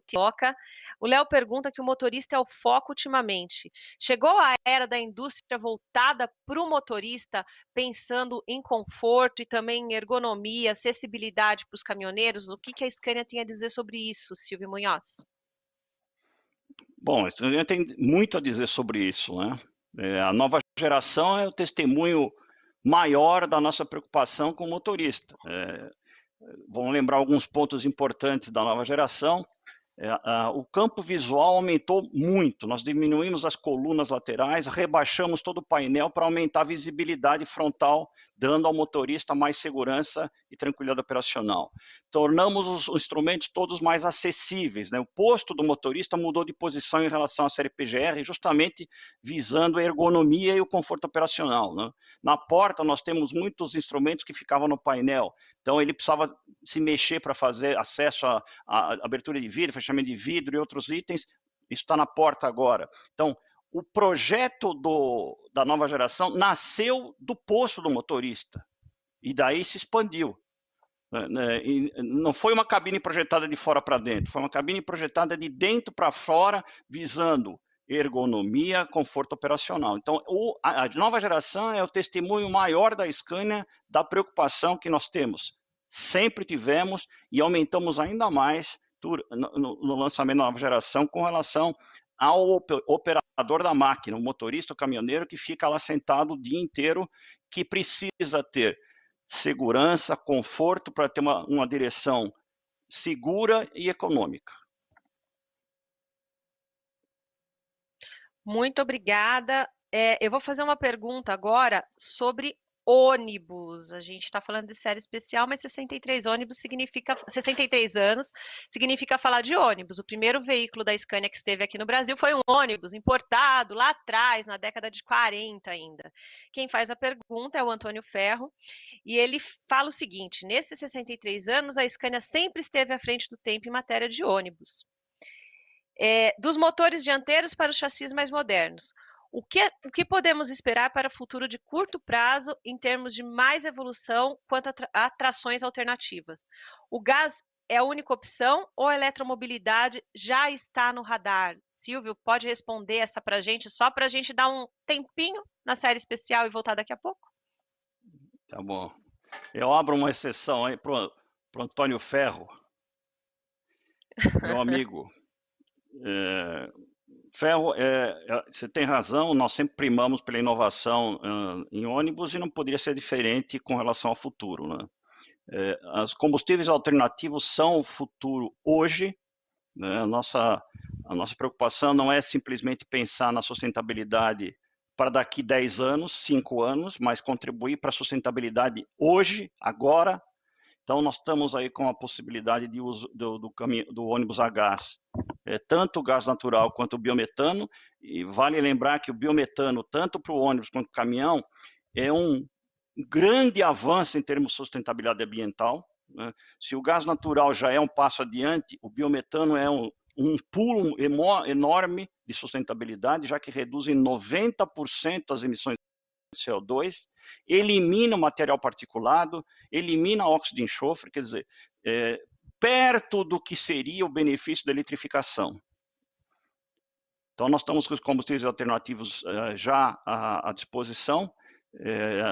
que toca. O Léo pergunta que o motorista é o foco ultimamente. Chegou a era da indústria voltada para o motorista, pensando em conforto e também em ergonomia, acessibilidade para os caminhoneiros? O que a Scania tem a dizer sobre isso, Silvio Munhoz? Bom, a Scania tem muito a dizer sobre isso, né? A nova geração é o testemunho maior da nossa preocupação com o motorista. Vamos lembrar alguns pontos importantes da nova geração. O campo visual aumentou muito, nós diminuímos as colunas laterais, rebaixamos todo o painel para aumentar a visibilidade frontal, dando ao motorista mais segurança e tranquilidade operacional. Tornamos os instrumentos todos mais acessíveis, né? O posto do motorista mudou de posição em relação à série PGR, justamente visando a ergonomia e o conforto operacional, né? Na porta nós temos muitos instrumentos que ficavam no painel, então ele precisava se mexer para fazer acesso à abertura de vidro, fechamento de vidro e outros itens. Isso está na porta agora. Então, o projeto da nova geração nasceu do posto do motorista e daí se expandiu. Não foi uma cabine projetada de fora para dentro, foi uma cabine projetada de dentro para fora, visando ergonomia, conforto operacional. Então, a nova geração é o testemunho maior da Scania da preocupação que nós temos. Sempre tivemos e aumentamos ainda mais no lançamento da nova geração com relação ao operador da máquina, o motorista, o caminhoneiro que fica lá sentado o dia inteiro, que precisa ter segurança, conforto para ter uma direção segura e econômica. Muito obrigada. Eu vou fazer uma pergunta agora sobre ônibus. A gente está falando de série especial, mas 63 anos significa falar de ônibus. O primeiro veículo da Scania que esteve aqui no Brasil foi um ônibus importado lá atrás, na década de 40 ainda. Quem faz a pergunta é o Antônio Ferro, e ele fala o seguinte: nesses 63 anos, a Scania sempre esteve à frente do tempo em matéria de ônibus. Dos motores dianteiros para os chassis mais modernos. O que podemos esperar para o futuro de curto prazo em termos de mais evolução quanto a trações alternativas? O gás é a única opção ou a eletromobilidade já está no radar? Silvio, pode responder essa para a gente, só para a gente dar um tempinho na série especial e voltar daqui a pouco? Tá bom. Eu abro uma exceção aí para o Antônio Ferro, meu amigo. Ferro, você tem razão, nós sempre primamos pela inovação em ônibus e não poderia ser diferente com relação ao futuro, né? Os combustíveis alternativos são o futuro hoje, né? A nossa preocupação não é simplesmente pensar na sustentabilidade para daqui 10 anos, 5 anos, mas contribuir para a sustentabilidade hoje, agora. Então, nós estamos aí com a possibilidade de uso do ônibus a gás, tanto o gás natural quanto o biometano, e vale lembrar que o biometano, tanto para o ônibus quanto para o caminhão, é um grande avanço em termos de sustentabilidade ambiental, né? Se o gás natural já é um passo adiante, o biometano é um pulo enorme de sustentabilidade, já que reduz em 90% as emissões de CO2, elimina o material particulado, elimina óxido de enxofre, quer dizer, perto do que seria o benefício da eletrificação. Então, nós estamos com os combustíveis alternativos já à disposição.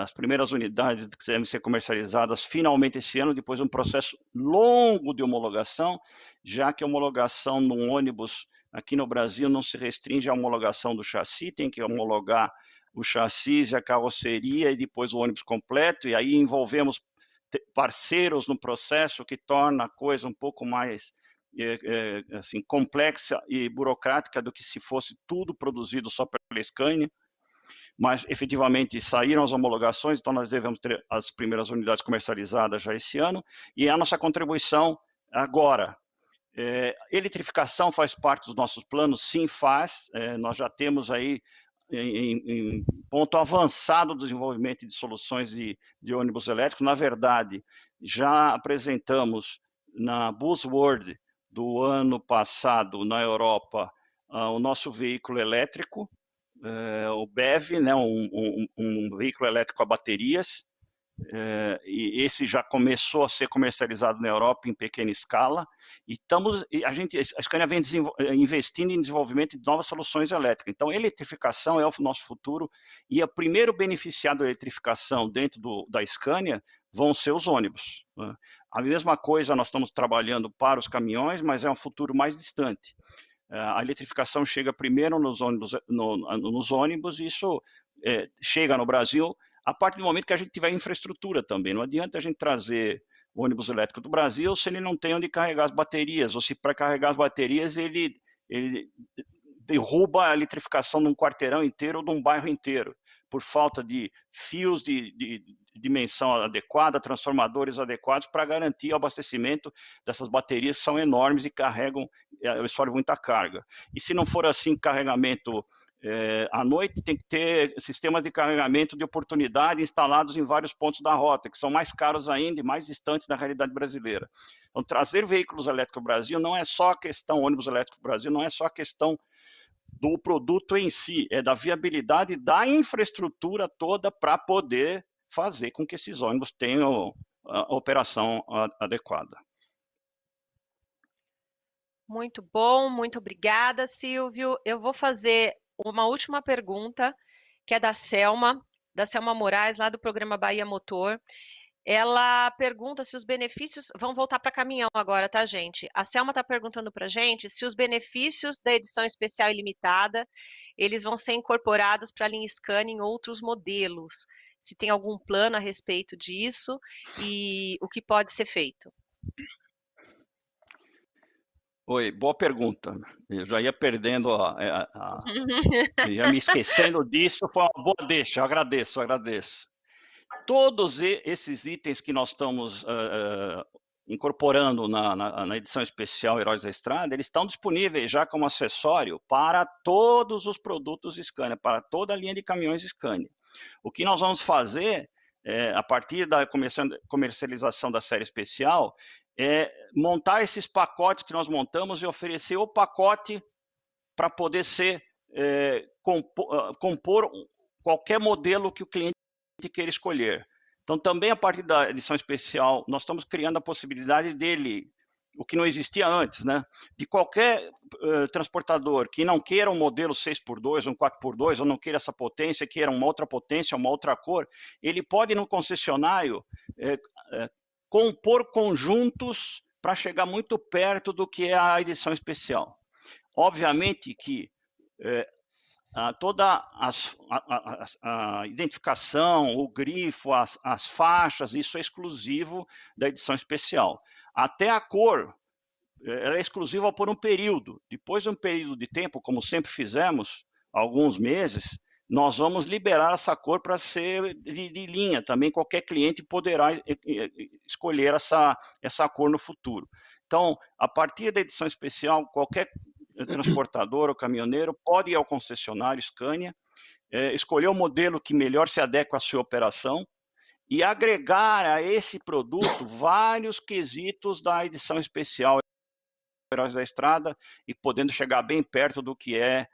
As primeiras unidades que devem ser comercializadas finalmente esse ano, depois de um processo longo de homologação, já que a homologação num ônibus aqui no Brasil não se restringe à homologação do chassi, tem que homologar o chassi e a carroceria e depois o ônibus completo, e aí envolvemos parceiros no processo, que torna a coisa um pouco mais assim, complexa e burocrática do que se fosse tudo produzido só pela Scania, mas efetivamente saíram as homologações, então nós devemos ter as primeiras unidades comercializadas já esse ano, e a nossa contribuição agora. Eletrificação faz parte dos nossos planos? Sim, faz. Nós já temos aí em ponto avançado do desenvolvimento de soluções de ônibus elétricos. Na verdade, já apresentamos na Buzzworld do ano passado, na Europa, o nosso veículo elétrico, o BEV, né, um veículo elétrico a baterias, e esse já começou a ser comercializado na Europa em pequena escala, e a Scania vem investindo em desenvolvimento de novas soluções elétricas. Então, a eletrificação é o nosso futuro, e o primeiro beneficiado da eletrificação dentro da Scania vão ser os ônibus, né? A mesma coisa nós estamos trabalhando para os caminhões, mas é um futuro mais distante. A eletrificação chega primeiro nos ônibus, e isso chega no Brasil a partir do momento que a gente tiver infraestrutura também. Não adianta a gente trazer o ônibus elétrico do Brasil se ele não tem onde carregar as baterias, ou se para carregar as baterias ele derruba a eletrificação de um quarteirão inteiro ou de um bairro inteiro, por falta de fios de dimensão adequada, transformadores adequados para garantir o abastecimento dessas baterias, que são enormes e absorvem muita carga. E se não for assim, carregamento à noite, tem que ter sistemas de carregamento de oportunidade instalados em vários pontos da rota, que são mais caros ainda e mais distantes da realidade brasileira. Então, trazer veículos elétricos ao Brasil não é só a questão, ônibus elétrico ao Brasil, não é só a questão do produto em si, é da viabilidade da infraestrutura toda para poder fazer com que esses ônibus tenham a operação adequada. Muito bom, muito obrigada, Silvio. Eu vou fazer uma última pergunta, que é da Selma Moraes, lá do programa Bahia Motor. Ela pergunta se os benefícios... Vamos voltar para caminhão agora, tá, gente? A Selma está perguntando para a gente se os benefícios da edição especial e limitada, eles vão ser incorporados para a linha Scania em outros modelos. Se tem algum plano a respeito disso e o que pode ser feito. Oi, boa pergunta. Eu já ia perdendo, já me esquecendo disso, foi uma boa deixa, eu agradeço. Todos esses itens que nós estamos incorporando na edição especial Heróis da Estrada, eles estão disponíveis já como acessório para todos os produtos Scania, para toda a linha de caminhões Scania. O que nós vamos fazer, a partir da comercialização da série especial, é montar esses pacotes que nós montamos e oferecer o pacote para poder ser compor qualquer modelo que o cliente queira escolher. Então, também a partir da edição especial, nós estamos criando a possibilidade dele, o que não existia antes, né? De qualquer transportador que não queira um modelo 6x2, um 4x2, ou não queira essa potência, queira uma outra potência, uma outra cor, ele pode no concessionário compor conjuntos para chegar muito perto do que é a edição especial. Obviamente que toda a identificação, o grifo, as faixas, isso é exclusivo da edição especial. Até a cor, ela é exclusiva por um período. Depois de um período de tempo, como sempre fizemos, alguns meses, nós vamos liberar essa cor para ser de linha. Também qualquer cliente poderá escolher essa cor no futuro. Então, a partir da edição especial, qualquer transportador ou caminhoneiro pode ir ao concessionário Scania, escolher o modelo que melhor se adequa à sua operação e agregar a esse produto vários quesitos da edição especial Heróis da Estrada e podendo chegar bem perto do que é,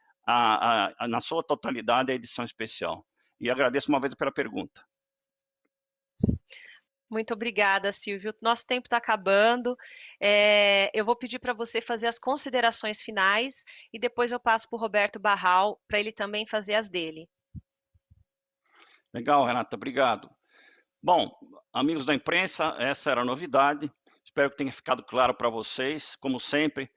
na sua totalidade, a edição especial. E agradeço uma vez pela pergunta. Muito obrigada, Silvio. Nosso tempo está acabando. Eu vou pedir para você fazer as considerações finais e depois eu passo para o Roberto Barral para ele também fazer as dele. Legal, Renata, obrigado. Bom, amigos da imprensa, essa era a novidade. Espero que tenha ficado claro para vocês. Como sempre,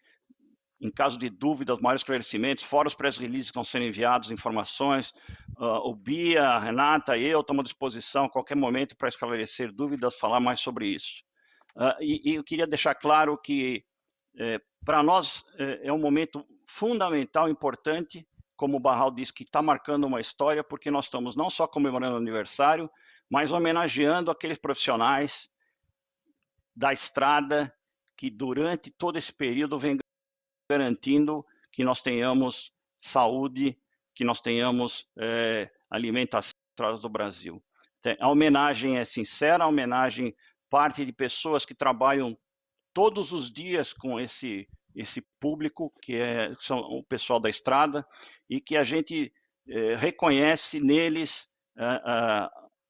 em caso de dúvidas, maiores esclarecimentos, fora os press releases que estão sendo enviados, informações, o Bia, a Renata e eu estamos à disposição a qualquer momento para esclarecer dúvidas, falar mais sobre isso. E eu queria deixar claro que, para nós, é um momento fundamental, importante, como o Barral disse, que está marcando uma história, porque nós estamos não só comemorando o aniversário, mas homenageando aqueles profissionais da estrada que durante todo esse período vem garantindo que nós tenhamos saúde, que nós tenhamos alimentação do Brasil. A homenagem é sincera, a homenagem parte de pessoas que trabalham todos os dias com esse público, que são o pessoal da estrada, e que a gente reconhece neles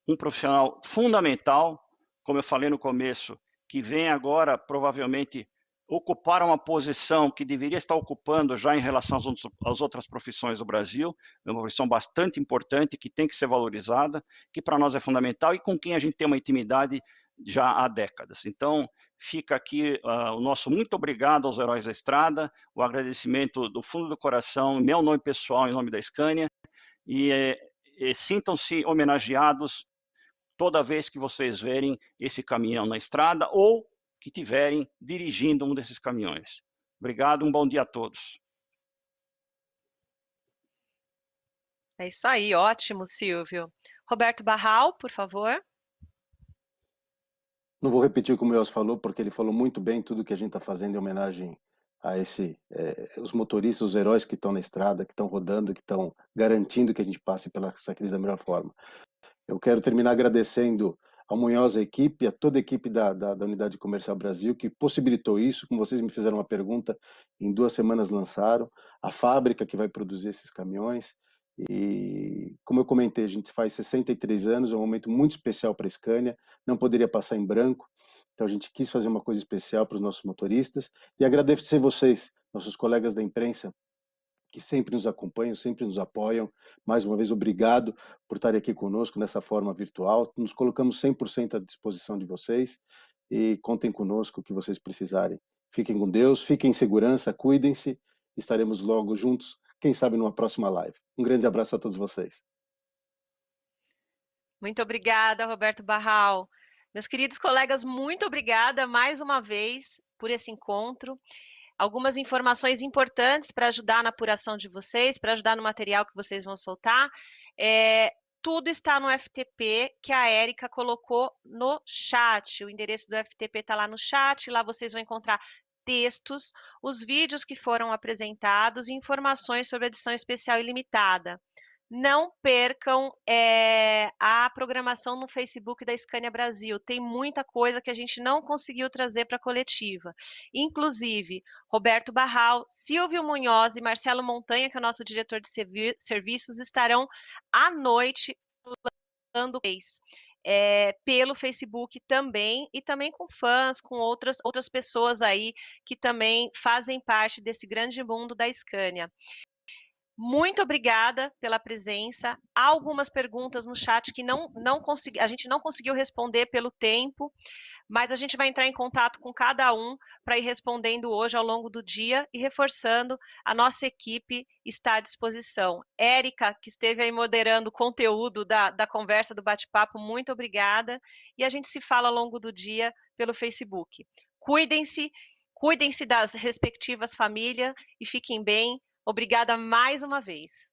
um profissional fundamental, como eu falei no começo, que vem agora, provavelmente, ocupar uma posição que deveria estar ocupando já em relação às outras profissões do Brasil, é uma profissão bastante importante, que tem que ser valorizada, que para nós é fundamental e com quem a gente tem uma intimidade já há décadas. Então, fica aqui o nosso muito obrigado aos Heróis da Estrada, o agradecimento do fundo do coração, em meu nome pessoal, em nome da Scania, e sintam-se homenageados toda vez que vocês verem esse caminhão na estrada ou que estiverem dirigindo um desses caminhões. Obrigado, um bom dia a todos. É isso aí, ótimo, Silvio. Roberto Barral, por favor. Não vou repetir o que o Meus falou, porque ele falou muito bem tudo que a gente está fazendo em homenagem a os motoristas, os heróis que estão na estrada, que estão rodando, que estão garantindo que a gente passe pela essa crise da melhor forma. Eu quero terminar agradecendo ao Munhoz, a equipe, a toda a equipe da Unidade Comercial Brasil, que possibilitou isso, como vocês me fizeram uma pergunta, em 2 semanas lançaram, a fábrica que vai produzir esses caminhões, e como eu comentei, a gente faz 63 anos, é um momento muito especial para a Scania, não poderia passar em branco, então a gente quis fazer uma coisa especial para os nossos motoristas, e agradecer vocês, nossos colegas da imprensa, que sempre nos acompanham, sempre nos apoiam. Mais uma vez, obrigado por estarem aqui conosco nessa forma virtual. Nos colocamos 100% à disposição de vocês e contem conosco o que vocês precisarem. Fiquem com Deus, fiquem em segurança, cuidem-se. Estaremos logo juntos, quem sabe numa próxima live. Um grande abraço a todos vocês. Muito obrigada, Roberto Barral. Meus queridos colegas, muito obrigada mais uma vez por esse encontro. Algumas informações importantes para ajudar na apuração de vocês, para ajudar no material que vocês vão soltar. tudo está no FTP que a Érica colocou no chat. O endereço do FTP está lá no chat, lá vocês vão encontrar textos, os vídeos que foram apresentados e informações sobre a edição especial e limitada. Não percam a programação no Facebook da Scania Brasil. Tem muita coisa que a gente não conseguiu trazer para a coletiva. Inclusive, Roberto Barral, Silvio Munhoz e Marcelo Montanha, que é o nosso diretor de serviços, estarão à noite falando pelo Facebook também, e também com fãs, com outras pessoas aí que também fazem parte desse grande mundo da Scania. Muito obrigada pela presença. Há algumas perguntas no chat que a gente não conseguiu responder pelo tempo, mas a gente vai entrar em contato com cada um para ir respondendo hoje ao longo do dia e reforçando, a nossa equipe está à disposição. Érica, que esteve aí moderando o conteúdo da conversa, do bate-papo, muito obrigada. E a gente se fala ao longo do dia pelo Facebook. Cuidem-se das respectivas famílias e fiquem bem. Obrigada mais uma vez.